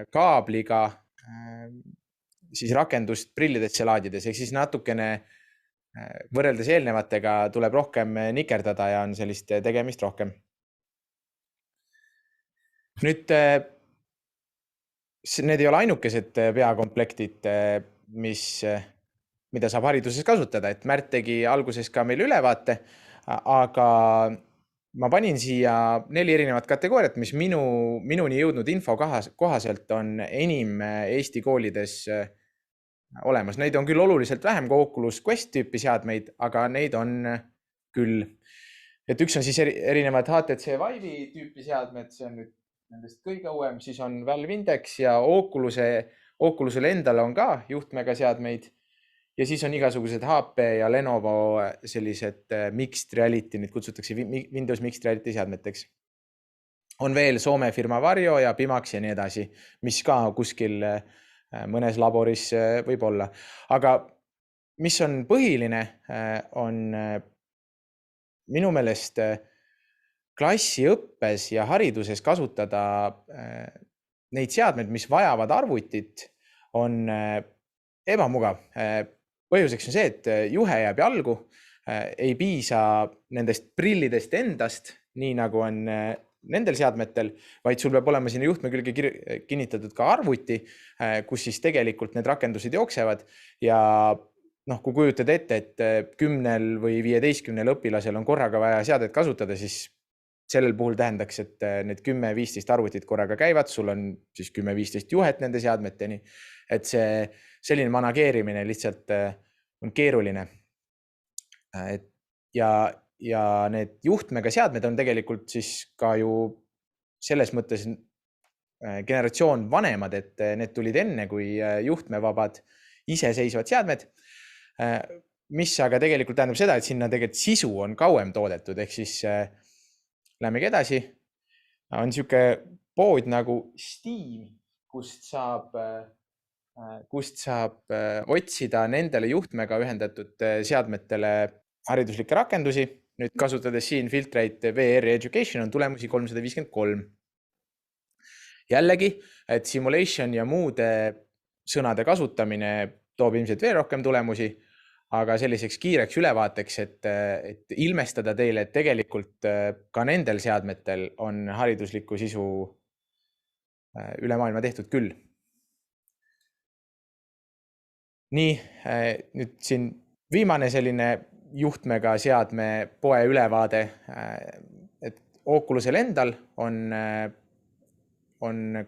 kaabliga siis rakendust prillidesse laadides, ehk siis natukene võrreldes eelnevatega tuleb rohkem nikerdada ja on sellist tegemist rohkem. Nüüd, need ei ole ainukesed peakomplektid, mida saab hariduses kasutada, et Märt tegi alguses ka meil ülevaate, aga ma panin siia 4 erinevat kategooriat, mis minuni jõudnud info kohaselt on enim Eesti koolides olemas. Neid on küll oluliselt vähem kui Oculus Quest tüüpi seadmeid, aga neid on küll. Et üks on siis erinevad HTC Vive'i tüüpi seadmed, see on nüüd nendest kõige uuem, siis on Valve Index ja Oculusel endal on ka juhtmega seadmeid. Ja siis on igasugused HP ja Lenovo sellised Mixed Reality, neid kutsutakse Windows Mixed Reality seadmeteks. On veel Soome firma Varjo ja Pimax ja nii edasi, mis ka kuskil mõnes laboris võib olla. Aga mis on põhiline, on minu meelest klassiõppes ja hariduses kasutada neid seadmeid, mis vajavad arvutit, on ebamugav. Põhjuseks on see, et juhe jääb jalgu, ei piisa nendest prillidest endast, nii nagu on nendel seadmetel, vaid sul peab olema sinna juhtme külge kinnitatud ka arvuti, kus siis tegelikult need rakendused jooksevad ja kui kujutad ette, et 10 või 15 õpilasel on korraga vaja seadet kasutada, siis sellel puhul tähendaks, et need 10-15 arvutit korraga käivad, sul on siis 10-15 juhet nende seadmeteni, et see selline manageerimine lihtsalt on keeruline. Ja need juhtmega seadmed on tegelikult siis ka ju selles mõttes generatsioon vanemad, et need tulid enne kui juhtmevabad iseseisvad seadmed, mis aga tegelikult tähendab seda, et sinna tegelikult sisu on kauem toodetud, ehk siis lähmegi edasi. On niisugune pood nagu Steam, kust saab otsida nendele juhtmega ühendatud seadmetele hariduslikke rakendusi. Nüüd kasutades siin filtreid VR Education on tulemusi 353. Jällegi, et simulation ja muude sõnade kasutamine toob ilmselt veel rohkem tulemusi, aga selliseks kiireks ülevaateks, et ilmestada teile, et tegelikult ka nendel seadmetel on hariduslikku sisu üle maailma tehtud küll. Nii, nüüd siin viimane selline juhtmega seadme poe ülevaade, et Oculusel endal on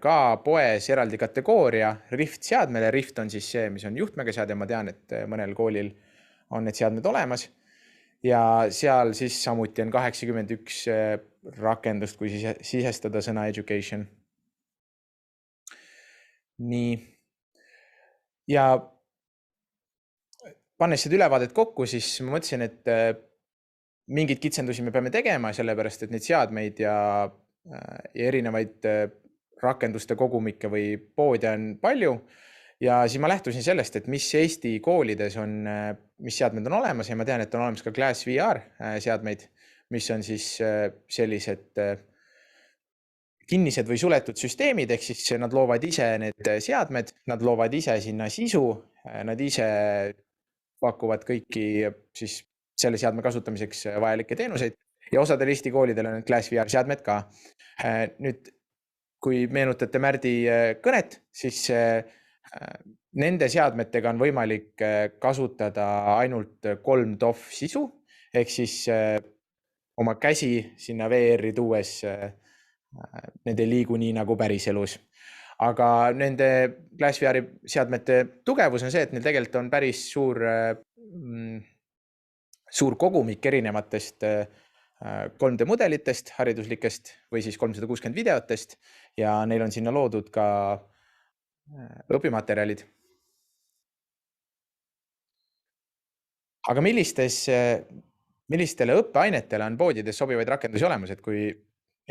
ka poes eraldi kategooria Rift seadmele. Rift on siis see, mis on juhtmega seade. Ma tean, et mõnel koolil on need seadmed olemas ja seal siis samuti on 81 rakendust, kui sisestada sõna education. Nii. Ja pannes seda ülevaadet kokku, siis ma mõtlesin, et mingid kitsendusi me peame tegema, sellepärast et neid seadmeid ja erinevaid rakenduste kogumikke või poode on palju. Ja siis ma lähtusin sellest, et mis Eesti koolides on, mis seadmed on olemas ja ma tean, et on olemas ka Glass VR seadmeid, mis on siis sellised kinnised või suletud süsteemid, ehk siis nad loovad ise need seadmed, nad loovad ise sinna sisu, nad ise pakuvad kõiki siis selle seadme kasutamiseks vajalikke teenuseid ja osadel Eesti koolidel on Glass VR seadmed ka. Nüüd, kui meenutate Märdi kõnet, siis nende seadmetega on võimalik kasutada ainult 3 DOF sisu, ehk siis oma käsi sinna VR-i tuues need ei liigu nii nagu päriselus. Aga nende Glass VR seadmete tugevus on see, et neil tegelikult on päris suur kogumik erinevatest 3D mudelitest, hariduslikest või siis 360 videotest ja neil on sinna loodud ka õpimaterjalid. Aga millistele õppeainetele on poodides sobivaid rakendusi olemas, et kui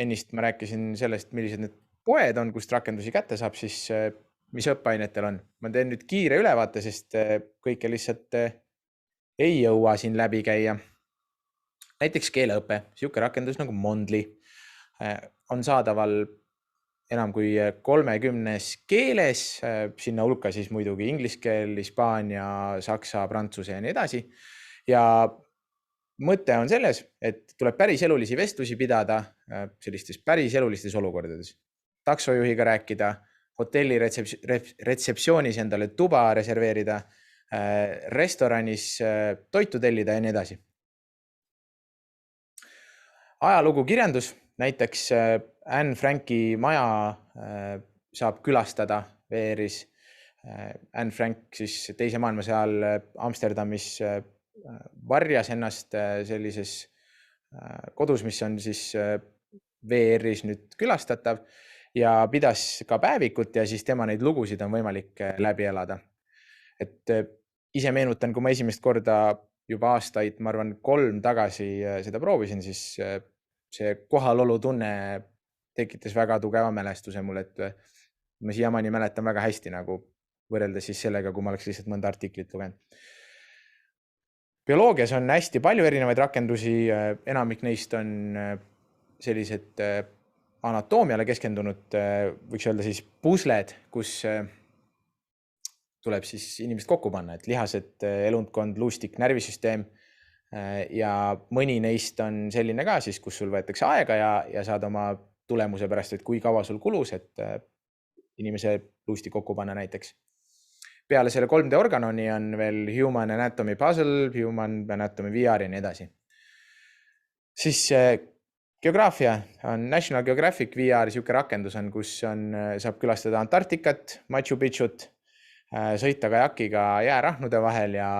ennist ma rääkisin sellest, millised need poed on, kust rakendusi kätte saab, siis mis õppeainetel on? Ma teen nüüd kiire ülevaate, sest kõike lihtsalt ei jõua siin läbi käia. Näiteks keeleõpe, siuke rakendus nagu Mondly on saadaval enam kui 30 keeles, sinna hulka siis muidugi inglise keel, hispaania, saksa, prantsuse ja nii edasi. Ja mõte on selles, et tuleb päris elulisi vestlusi pidada sellistes päris elulistes olukordades. Taksojuhiga rääkida, hotelli retseptsioonis endale tuba reserveerida, restoranis toitu tellida ja nii edasi. Ajalugu kirjandus, näiteks Anne Franki maja saab külastada VR-is. Anne Frank siis teise maailmasõja ajal Amsterdamis varjas ennast sellises kodus, mis on siis VR-is nüüd külastatav ja pidas ka päevikut ja siis tema neid lugusid on võimalik läbi elada. Et ise meenutan, kui ma esimest korda juba aastaid, ma arvan 3 tagasi seda proovisin, siis see kohalolu tunne tekitas väga tugeva mälestuse mul, et ma siiamaani mäletan väga hästi nagu võrreldes siis sellega, kui ma oleks lihtsalt mõnda artiklit lugenud. Bioloogias on hästi palju erinevaid rakendusi, enamik neist on sellised anatoomiale keskendunud, võiks öelda siis pusled, kus tuleb siis inimest kokku panna, et lihased, elundkond, luustik, närvisüsteem ja mõni neist on selline ka siis, kus sul võetakse aega ja saad oma tulemuse pärast, et kui kaua sul kulus, et inimese luustik kokku panna näiteks. Peale selle 3D organoni on veel Human Anatomy Puzzle, Human Anatomy VR ja nii edasi. Siis geograafia on National Geographic VR, siuke rakendus on, kus saab külastada Antarktikat, Machu Picchut, sõita kajakiga jäärahnude vahel ja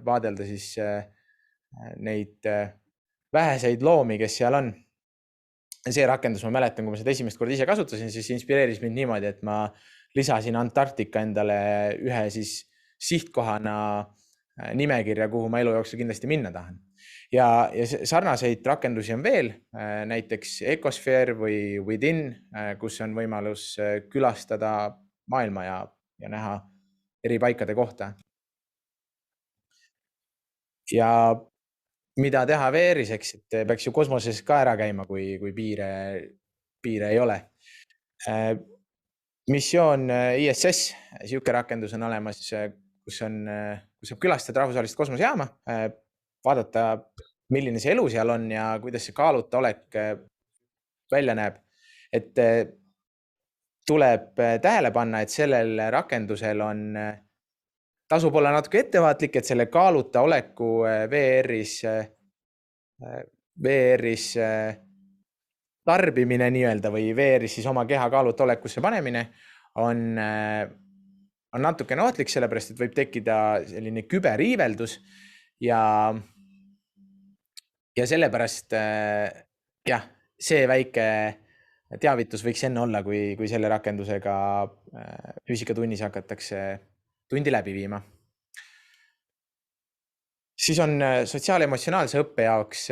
vaadelda siis neid väheseid loomi, kes seal on. See rakendus, ma mäletan, kui ma seda esimest korda ise kasutasin, siis inspireeris mind niimoodi, et ma lisasin Antarktika endale ühe siis sihtkohana nimekirja, kuhu ma elu jooksul kindlasti minna tahan. Ja sarnaseid rakendusi on veel, näiteks Ecosphere või Within, kus on võimalus külastada maailma ja näha eri paikade kohta. Ja mida teha VR-is, eks, et peaks ju kosmoses ka ära käima, kui piire ei ole. Missioon ISS, siuke rakendus on olemas, kus saab külastada rahvusvahelist kosmosejaama, vaadata, milline see elu seal on ja kuidas see kaaluta olek välja näeb. Et tuleb tähele panna, et sellel rakendusel tasub olla natuke ettevaatlik, et selle kaaluta oleku VR-is tarbimine nii-öelda või VR-is siis oma keha kaaluta olekusse panemine on natukene ohtlik, sellepärast, et võib tekkida selline küberiiveldus ja sellepärast jah, see väike teavitus võiks enne olla, kui selle rakendusega füüsikatunnis hakatakse tundi läbi viima. Siis on sotsiaal-emotsionaalse õppe jaoks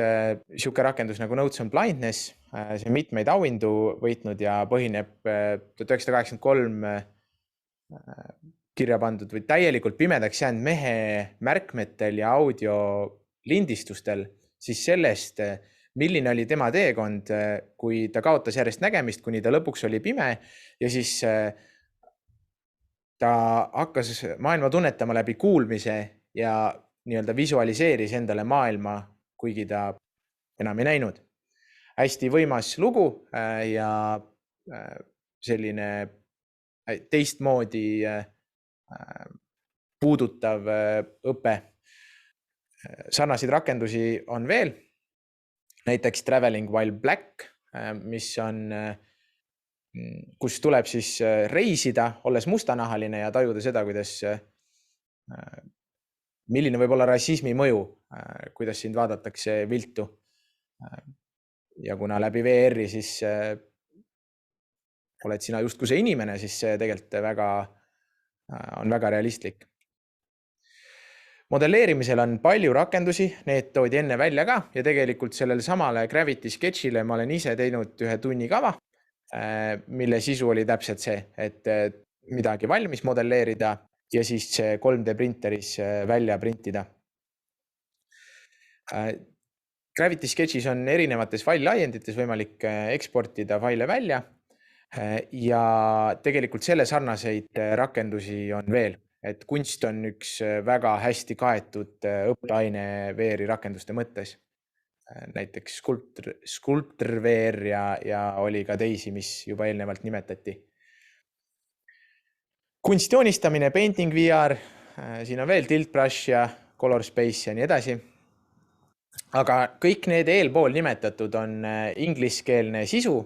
siuke rakendus nagu Notes on Blindness. See on mitmeid auhindu võitnud ja põhineb 1983 kirja pandud või täielikult pimedaks jäänud mehe märkmetel ja audiolindistustel siis sellest, milline oli tema teekond, kui ta kaotas järjest nägemist, kuni ta lõpuks oli pime ja siis ta hakkas maailma tunnetama läbi kuulmise ja nii-öelda visualiseeris endale maailma, kuigi ta enam ei näinud. Hästi võimas lugu ja selline teistmoodi puudutav õpe. Sarnaseid rakendusi on veel, näiteks Traveling While Black, mis on kus tuleb siis reisida, olles mustanahaline ja tajuda seda, milline võib olla rassismi mõju, kuidas sind vaadatakse viltu. Ja kuna läbi VR-i siis oled sina just kui see inimene, siis see tegelikult on väga realistlik. Modelleerimisel on palju rakendusi, need toodi enne välja ka ja tegelikult sellele samale Gravity Sketchile ma olen ise teinud 1 tunni kava, mille sisu oli täpselt see, et midagi valmis modelleerida ja siis 3D printeris välja printida. Gravity Sketchis on erinevates faililaiendites võimalik eksportida faile välja Ja tegelikult selle sarnaseid rakendusi on veel, et kunst on üks väga hästi kaetud õppeaine VR-i rakenduste mõttes. Näiteks Sculptor VR ja oli ka teisi, mis juba eelnevalt nimetati. Kunstjoonistamine, Painting VR, siin on veel Tilt Brush ja Color Space ja nii edasi. Aga kõik need eelpool nimetatud on ingliskeelne sisu.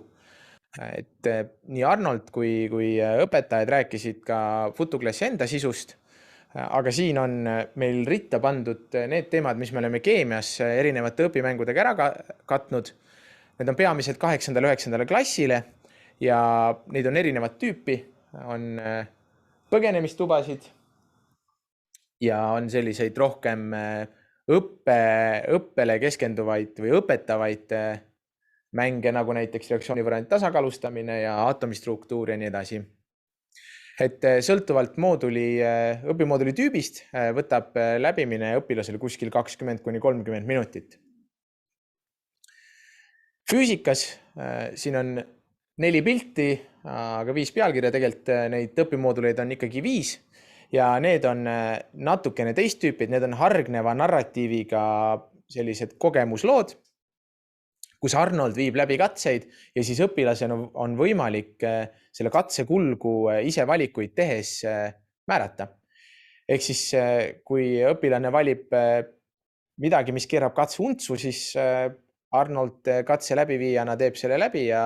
Et nii Arnold kui õpetajad rääkisid ka FutuClassi enda sisust. Aga siin on meil ritta pandud need teemad, mis me oleme keemias erinevate õpimängudega ära katnud. Need on peamiselt 8. ja 9. klassile ja neid on erinevat tüüpi. On põgenemistubasid ja on selliseid rohkem õppele keskenduvaid või õpetavaid mänge, nagu näiteks reaktsioonivõrrandi tasakaalustamine ja atomistruktuur ja nii edasi. Et sõltuvalt õpimooduli tüübist võtab läbimine õpilasele kuskil 20–30 minutit. Füüsikas siin on 4 pilti, aga 5 pealkirja, tegelikult neid õpimooduleid on ikkagi 5 ja need on natukene teist tüüpi, need on hargneva narratiiviga sellised kogemuslood, kus Arnold viib läbi katseid ja siis õpilasel on võimalik selle katse kulgu ise valikuid tehes määrata. Ehk siis, kui õpilane valib midagi, mis keerab katse untsu, siis Arnold katse läbiviijana teeb selle läbi ja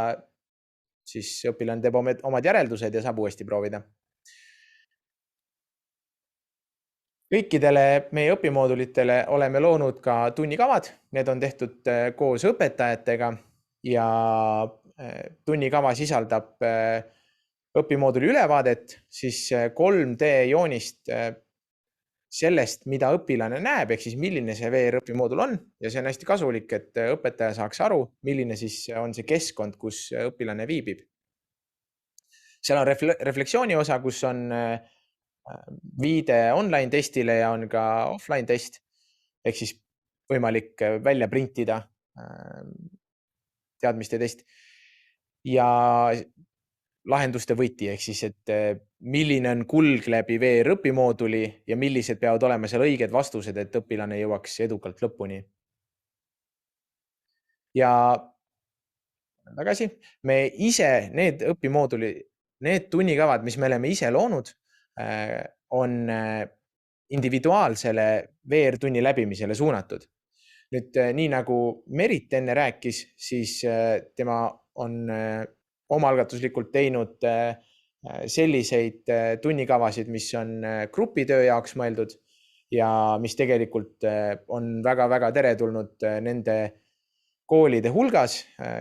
siis õpilane teeb omad järeldused ja saab uuesti proovida. Kõikidele meie õpimoodulitele oleme loonud ka tunnikavad. Need on tehtud koos õpetajatega ja tunnikava sisaldab õpimooduli ülevaadet, siis 3D joonist sellest, mida õpilane näeb, ehk siis milline see VR-õpimoodul on. Ja see on hästi kasulik, et õpetaja saaks aru, milline siis on see keskkond, kus õpilane viibib. Seal on refleksiooni osa, kus on viide online testile ja on ka offline test, ehk siis võimalik välja printida teadmiste test ja lahenduste võti, ehk siis, et milline on kulg läbi VR õpimooduli ja millised peavad olema seal õiged vastused, et õpilane jõuaks edukalt lõpuni. Ja tagasi, me ise need õpimooduli, need tunnikavad, mis me oleme ise loonud, on individuaalsele VR-tunni läbimisele suunatud. Nüüd, nii nagu Merit enne rääkis, siis tema on omaalgatuslikult teinud selliseid tunnikavasid, mis on grupitöö jaoks mõeldud ja mis tegelikult on väga-väga teretulnud nende koolide hulgas,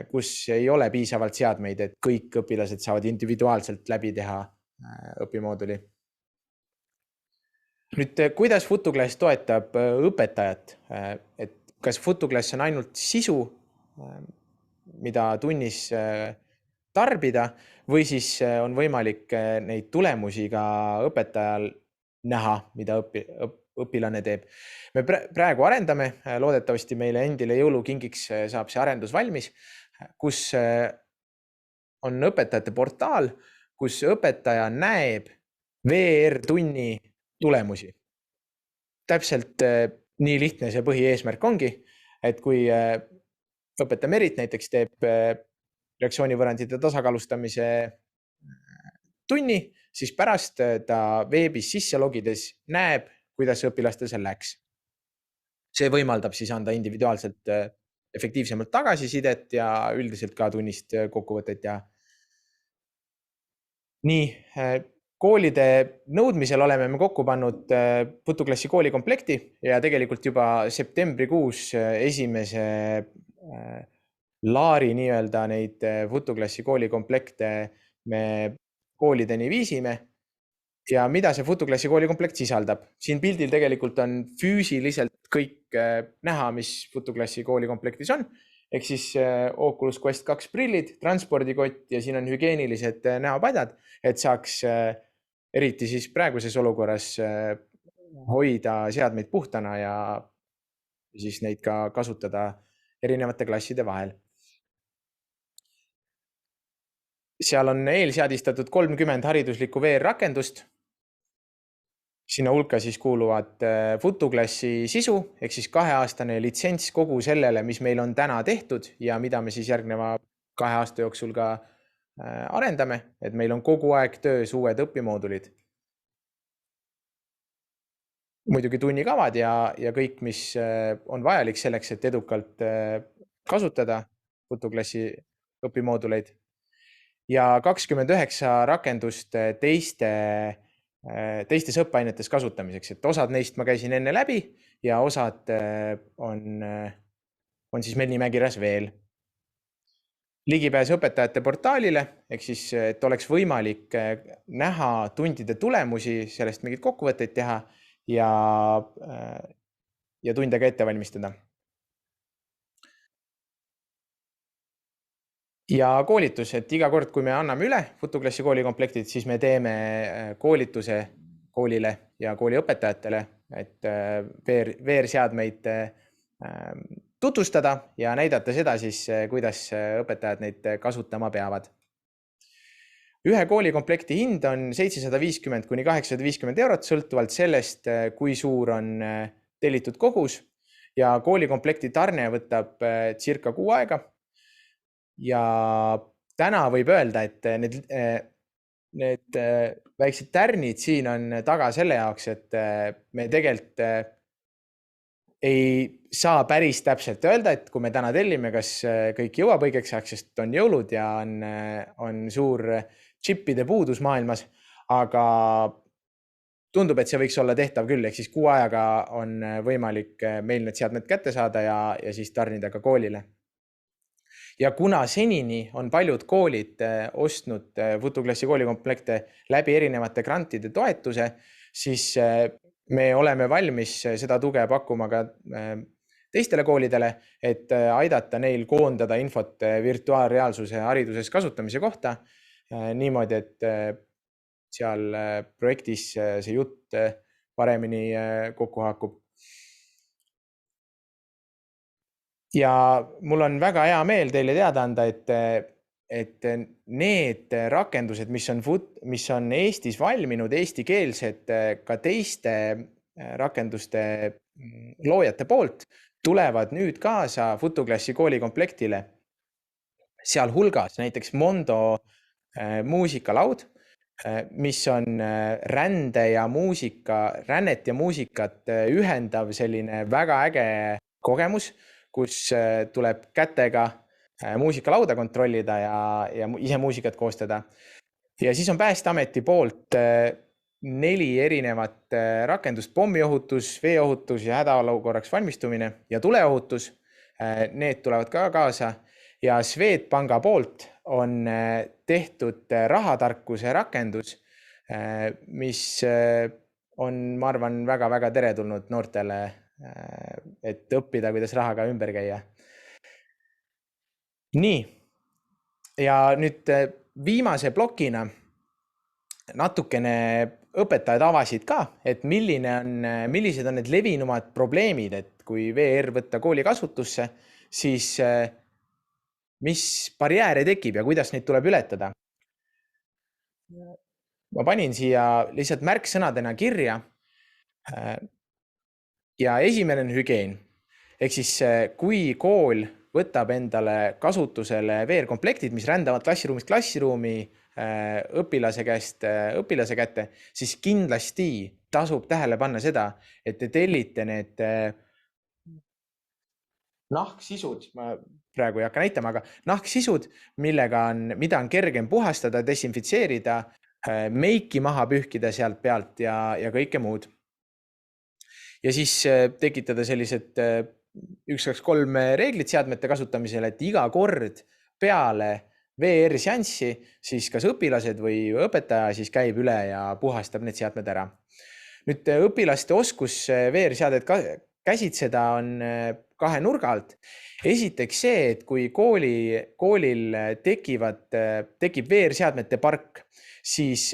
kus ei ole piisavalt seadmeid, et kõik õpilased saavad individuaalselt läbi teha õpimooduli. Nüüd, kuidas FutuClass toetab õpetajat? Et kas FutuClass on ainult sisu, mida tunnis tarbida, või siis on võimalik neid tulemusi ka õpetajal näha, mida õpilane teeb. Me praegu arendame, loodetavasti meile endile jõulukingiks saab see arendus valmis, kus on õpetajate portaal, kus õpetaja näeb VR-tunni tulemusi. Täpselt nii lihtne see põhieesmärk ongi, et kui õpetaja Merit näiteks teeb reaktsioonivõrrandite tasakaalustamise tunni, siis pärast ta veebis sisse logides näeb, kuidas õpilastel seal läks. See võimaldab siis anda individuaalselt efektiivsemalt tagasisidet ja üldiselt ka tunnist kokkuvõtet ja nii. Koolide nõudmisel oleme me kokku pannud FutuClassi koolikomplekti ja tegelikult juba septembrikuus esimese laari nii-öelda neid FutuClassi koolikomplekte me koolideni viisime. Ja mida see FutuClassi koolikomplekt sisaldab? Siin pildil tegelikult on füüsiliselt kõik näha, mis FutuClassi koolikomplektis on. Ehk siis Oculus Quest 2 prillid, transpordikott ja siin on hügieenilised näopadjad, et saaks eriti siis praeguses olukorras hoida seadmeid puhtana ja siis neid ka kasutada erinevate klasside vahel. seal on eelseadistatud 30 hariduslikku VR-rakendust. Sinna hulka siis kuuluvad FutuClassi sisu, ehk siis 2-aastane litsents kogu sellele, mis meil on täna tehtud ja mida me siis järgneva 2 aasta jooksul ka arendame, et meil on kogu aeg töös uued õpimoodulid. Muidugi tunnikavad ja kõik, mis on vajalik selleks, et edukalt kasutada FutuClassi õpimooduleid. Ja 29 rakendust teistes õppeainetes kasutamiseks, et osad neist ma käisin enne läbi ja osad on siis meil nimekirjas veel. Ligipääs õpetajate portaalile, ehk siis, et oleks võimalik näha tundide tulemusi, sellest mingid kokkuvõtteid teha ja tunde ka ette valmistada. Ja koolitus, et iga kord, kui me anname üle FutuClassi koolikoplektid, siis me teeme koolituse koolile ja kooliõpetajatele, et VR-seadmeid tutvustada ja näidata seda siis, kuidas õpetajad neid kasutama peavad. Ühe koolikomplekti hind on 750 kuni 850 eurot, sõltuvalt sellest, kui suur on tellitud kogus ja koolikomplekti tarne võtab circa 6 aega. Ja täna võib öelda, et need väiksed tärnid siin on taga selle jaoks, et me tegelikult ei saa päris täpselt öelda, et kui me täna tellime, kas kõik jõuab õigeks ajaks, sest on jõulud ja on suur chippide puudus maailmas, aga tundub, et see võiks olla tehtav küll, ehk siis 6 ajaga on võimalik meil need seadmed kätte saada ja siis tarnida ka koolile. Ja kuna senini on paljud koolid ostnud FutuClassi koolikomplekte läbi erinevate grantide toetuse, siis me oleme valmis seda tuge pakkuma ka teistele koolidele, et aidata neil koondada infot virtuaalreaalsuse hariduses kasutamise kohta niimoodi, et seal projektis see jutt paremini kokku haakub. Ja mul on väga hea meel teile teada anda, et need rakendused, mis on Eestis valminud, eestikeelsed ka teiste rakenduste loojate poolt, tulevad nüüd kaasa FutuClassi koolikoplektile. Seal hulgas näiteks Mondo muusikalaud, mis on rännet ja muusikat ühendav selline väga äge kogemus, kus tuleb kätega muusikalauda kontrollida ja ise muusikat koostada. Ja siis on Päästeameti poolt 4 erinevat rakendust: pommiohutus, veeohutus ja hädaolukorraks valmistumine ja tuleohutus. Need tulevad ka kaasa ja Swedbanka poolt on tehtud rahatarkuse rakendus, mis on, ma arvan, väga-väga teretulnud noortele, et õppida, kuidas rahaga ümber käia. Nii, ja nüüd viimase plokina natukene õpetajad avasid ka, et millised on need levinumad probleemid, et kui VR võtta kooli kasutusse, siis mis barjääre tekib ja kuidas neid tuleb ületada. Ma panin siia lihtsalt märksõnadena kirja. Ja esimene on hügieen. Ehk siis kui kool võtab endale kasutusele VR-komplektid, mis rändavad klassiruumist klassiruumi õpilase käest õpilase kätte, siis kindlasti tasub tähele panna seda, et te tellite need nahksisud, ma praegu ei hakka näitama, aga nahksisud, mida on kergem puhastada, desinfitseerida, meiki maha pühkida sealt pealt ja kõike muud. Ja siis tekitada sellised 1-2-3 reeglid seadmete kasutamisel, et iga kord peale VR-seanssi siis kas õpilased või õpetaja siis käib üle ja puhastab need seadmed ära. Nüüd õpilaste oskus VR-seadet käsitseda on 2 nurga alt. Esiteks see, et kui koolil tekib VR-seadmete park, siis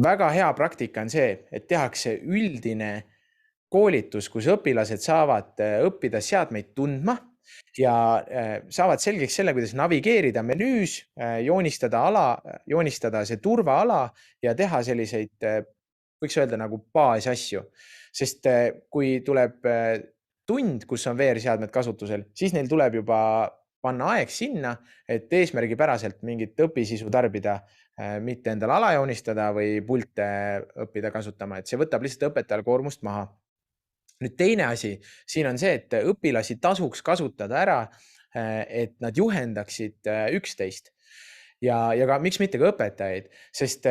väga hea praktika on see, et tehakse üldine koolitus, kus õpilased saavad õppida seadmeid tundma, ja saavad selgeks selle, kuidas navigeerida menüüs, joonistada see turvaala ja teha selliseid, võiks öelda nagu baasasju. Sest kui tuleb tund, kus on VR-seadmed kasutusel, siis neil tuleb juba panna aeg sinna, et eesmärgipäraselt mingit õpisisu tarbida, mitte endale ala joonistada või pilte õppida kasutama, et see võtab lihtsalt õpetajal koormust maha. Nüüd teine asi siin on see, et õpilasi tasuks kasutada ära, et nad juhendaksid üksteist ja ka miks mitte ka õpetajaid, sest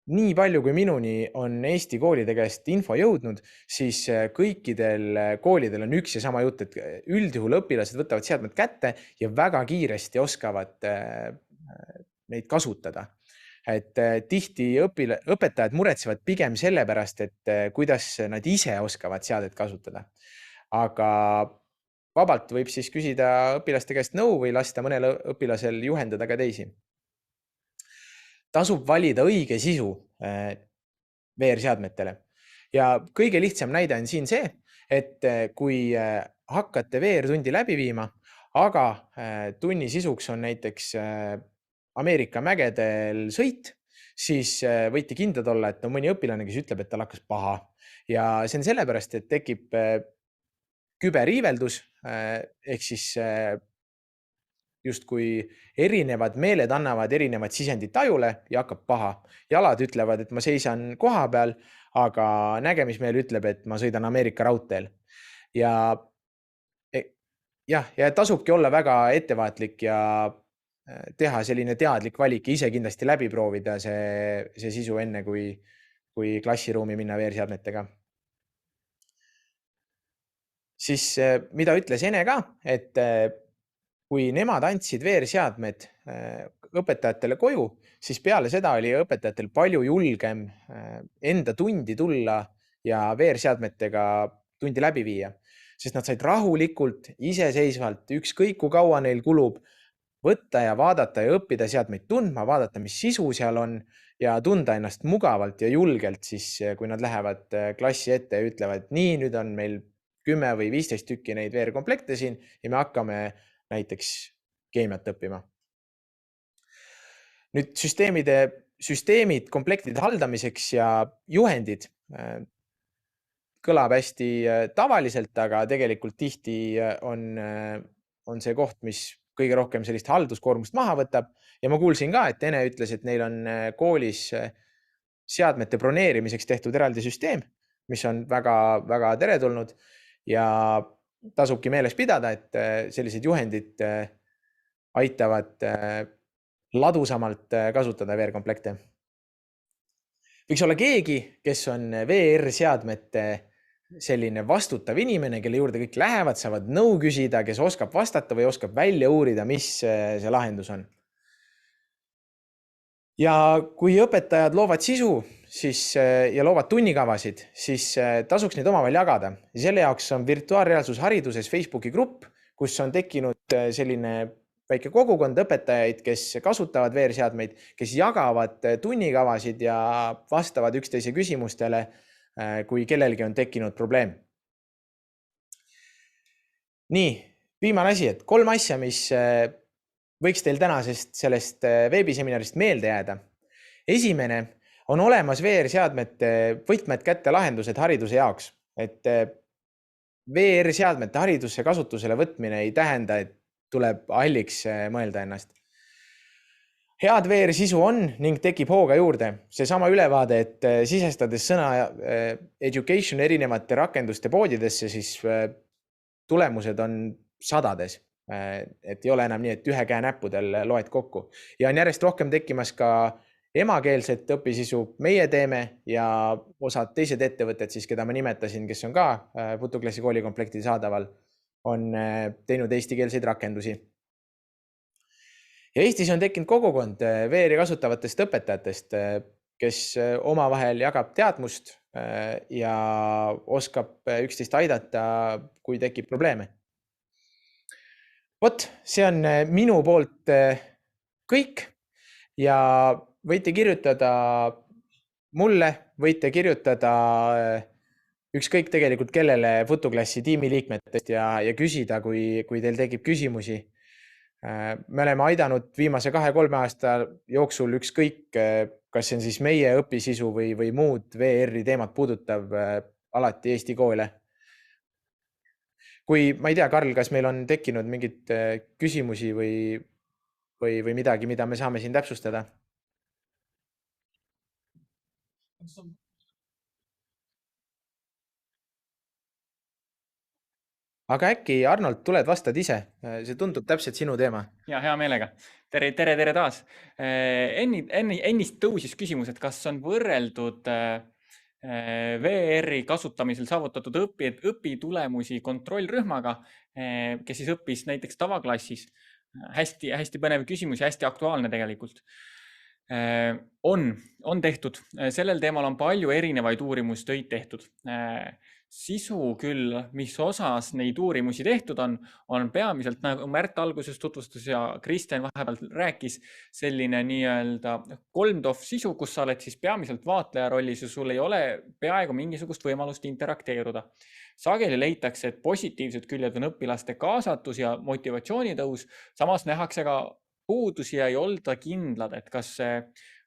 nii palju kui minuni on Eesti koolide käest info jõudnud, siis kõikidel koolidel on üks ja sama jutt, et üldjuhul õpilased võtavad seadmed kätte ja väga kiiresti oskavad neid kasutada. Et tihti õpetajad muretsevad pigem selle pärast, et kuidas nad ise oskavad seadet kasutada. Aga vabalt võib siis küsida õpilaste käest nõu või lasta mõnel õpilasel juhendada ka teisi. Tasub valida õige sisu VR-seadmetele. Ja kõige lihtsam näide on siin see, et kui hakkate VR-tundi läbi viima, aga tunni sisuks on näiteks Ameerika mägedel sõit, siis võite kindlad olla, et on mõni õpilane, kes ütleb, et tal hakkas paha. Ja see on sellepärast, et tekib küberiiveldus, ehk siis justkui erinevad meeled annavad erinevad sisendit ajule ja hakkab paha. Jalad ütlevad, et ma seisan koha peal, aga nägemismeel ütleb, et ma sõidan Ameerika raudteel. Ja tasubki olla väga ettevaatlik ja teha selline teadlik valik ja ise kindlasti läbi proovida see sisu enne, kui klassiruumi minna VR-seadmetega. Siis mida ütles Ene ka, et kui nemad andsid VR-seadmed õpetajatele koju, siis peale seda oli õpetajatel palju julgem enda tundi tulla ja VR-seadmetega tundi läbi viia, sest nad said rahulikult, iseseisvalt, ükskõik kui kaua neil kulub, võtta ja vaadata ja õppida seadmeid tundma, vaadata, mis sisu seal on ja tunda ennast mugavalt ja julgelt siis, kui nad lähevad klassi ette ja ütlevad, nii, nüüd on meil 10 või 15 tükki neid VR-komplekte siin ja me hakkame näiteks keemiat õppima. Nüüd süsteemid komplektide haldamiseks ja juhendid kõlab hästi tavaliselt, aga tegelikult tihti on see koht, mis kõige rohkem sellist halduskoormust maha võtab ja ma kuulsin ka, et Ene ütles, et neil on koolis seadmete broneerimiseks tehtud eraldi süsteem, mis on väga teretulnud ja tasubki meeles pidada, et sellised juhendid aitavad ladusamalt kasutada VR-komplekte. Võiks olla keegi, kes on VR-seadmete selline vastutav inimene, kelle juurde kõik lähevad, saavad nõu küsida, kes oskab vastata või oskab välja uurida, mis see lahendus on. Ja kui õpetajad loovad sisu ja loovad tunnikavasid, siis tasuks neid omavahel jagada. Ja selle jaoks on virtuaalreaalsushariduses Facebooki grupp, kus on tekkinud selline väike kogukond õpetajaid, kes kasutavad VR-seadmeid, kes jagavad tunnikavasid ja vastavad üksteise küsimustele, kui kellelgi on tekkinud probleem. Nii, viimane asi, et 3 asja, mis võiks teil tänasest sellest veebiseminarist meelde jääda. Esimene on olemas VR-seadmete võtmed kätte lahendused hariduse jaoks, et VR-seadmete haridusse kasutusele võtmine ei tähenda, et tuleb alliks mõelda ennast. Head VR-sisu on ning tekib hooga juurde. Seesama ülevaade, et sisestades sõna education erinevate rakenduste poodidesse, siis tulemused on sadades. Et ei ole enam nii, et ühe käe näppudel loed kokku. Ja on järjest rohkem tekkimas ka emakeelset õpisisu meie teeme ja osad teised ettevõtted, siis, keda ma nimetasin, kes on ka Futoklassi koolikomplektid saadaval, on teinud eestikeelseid rakendusi. Ja Eestis on tekkinud kogukond VR-i kasutavatest õpetajatest, kes omavahel jagab teadmust ja oskab üksteist aidata, kui tekib probleeme. Vot, see on minu poolt kõik ja võite kirjutada mulle, võite kirjutada ükskõik tegelikult kellele Futoklassi tiimiliikmetest ja küsida, kui teil tekib küsimusi. Me oleme aidanud viimase 2-3 aasta jooksul ükskõik, kas see on siis meie õpisisu või muud VR-i teemat puudutav alati Eesti koole. Kui ma ei tea, Karl, kas meil on tekkinud mingid küsimusi või midagi, mida me saame siin täpsustada? Aga äkki, Arnold, tuled vastad ise? See tundub täpselt sinu teema. Ja hea meelega. Tere taas. Ennist tõusis küsimus, et kas on võrreldud VR-i kasutamisel saavutatud õpitulemusi kontrollrühmaga, kes siis õppis näiteks tavaklassis. Hästi põnev küsimus ja hästi aktuaalne tegelikult. On tehtud. Sellel teemal on palju erinevaid uurimustöid tehtud. Sisu küll, mis osas neid uurimusi tehtud on peamiselt, nagu Märt alguses tutvustas ja Kristjan vahepeal rääkis, selline nii-öelda 3DOF sisu, kus sa oled siis peamiselt vaatleja rollis ja sul ei ole peaaegu mingisugust võimalust interakteeruda. Sageli leitakse, et positiivsed küljed on õpilaste kaasatus ja motivatsioonitõus, samas nähakse ka puudusi ja ei olda kindlad, et kas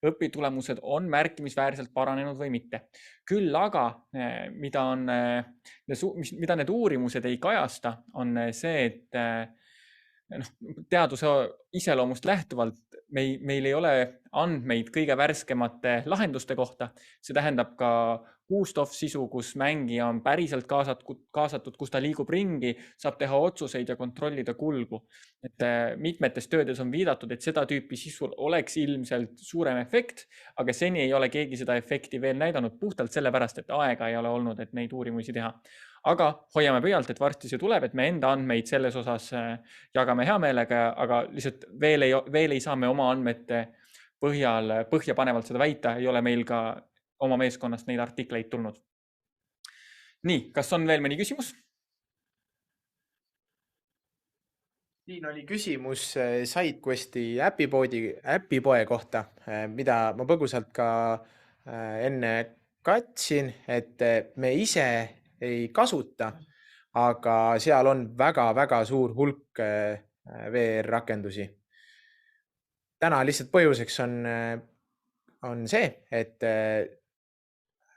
õpitulemused on märkimisväärselt paranenud või mitte. Küll aga, mida need uurimused ei kajasta, on see, et teaduse iseloomust lähtuvalt meil ei ole andmeid kõige värskemate lahenduste kohta. See tähendab ka 6DOF sisu, kus mängija on päriselt kaasatud, kus ta liigub ringi, saab teha otsuseid ja kontrollida kulgu. Et mitmetes töödes on viidatud, et seda tüüpi sisul oleks ilmselt suurem efekt, aga seni ei ole keegi seda efekti veel näidanud puhtalt sellepärast, et aega ei ole olnud, et neid uurimusi teha. Aga hoiame pöialt, et varsti see tuleb, et me enda andmeid selles osas jagame hea meelega, aga lihtsalt veel ei saa me oma andmete põhjapanevalt seda väita, ei ole meil ka oma meeskonnast neid artikleid tulnud. Nii, kas on veel mõni küsimus? Siin oli küsimus SideQuesti äpipoe kohta, mida ma põgusalt ka enne katsin, et me ise ei kasuta, aga seal on väga-väga suur hulk VR-rakendusi. Täna lihtsalt põhjuseks on see, et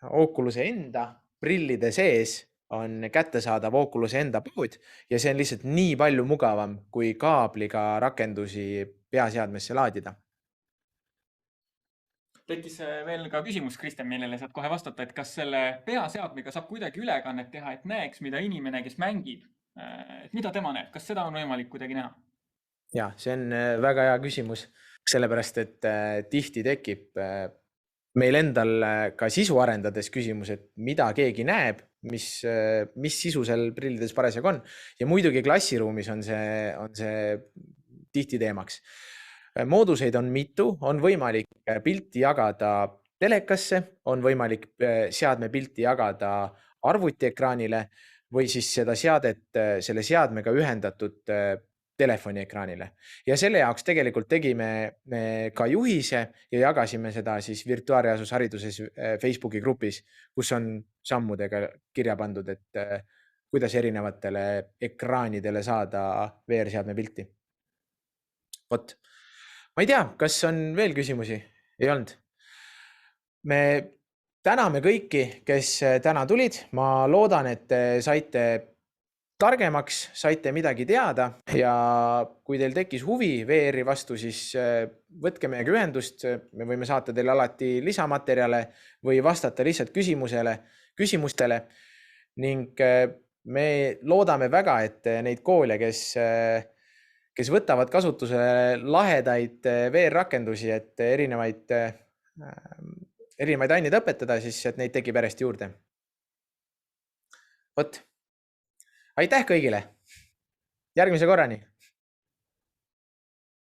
Oculus'e enda prillide sees on kättesaadav Oculus'e enda pood ja see on lihtsalt nii palju mugavam, kui kaabliga rakendusi peaseadmesse laadida. Tekkis veel ka küsimus, Kristjan, millele saad kohe vastata, et kas selle peaseadmega saab kuidagi ülekannet teha, et näeks, mida inimene, kes mängib, et mida tema näeb, kas seda on võimalik kuidagi näha? Ja, see on väga hea küsimus, sellepärast, et tihti tekib meil endal ka sisu arendades küsimus, et mida keegi näeb, mis sisu seal prillides parasjagu on. Ja muidugi klassiruumis on see tihti teemaks. Mooduseid on mitu, on võimalik pilti jagada telekasse, on võimalik seadme pilti jagada arvutiekraanile või siis seda seadet selle seadmega ühendatud telefoniekraanile. Ja selle jaoks tegelikult tegime ka juhise ja jagasime seda siis virtuaalreaalsushariduses Facebooki grupis, kus on sammudega kirja pandud, et kuidas erinevatele ekraanidele saada VR-seadme pilti. Vot. Ma ei tea, kas on veel küsimusi? Ei olnud. Me täname kõiki, kes täna tulid. Ma loodan, et saite targemaks, saite midagi teada ja kui teil tekkis huvi VR-i vastu, siis võtke meiega ühendust. Me võime saata teile alati lisamaterjale või vastata lihtsalt küsimustele ning me loodame väga, et neid koole, kes võtavad kasutusele lahedaid VR-rakendusi, et erinevaid aineid õpetada, siis et neid tekib järjest juurde. Vot. Aitäh kõigile! Järgmise korrani!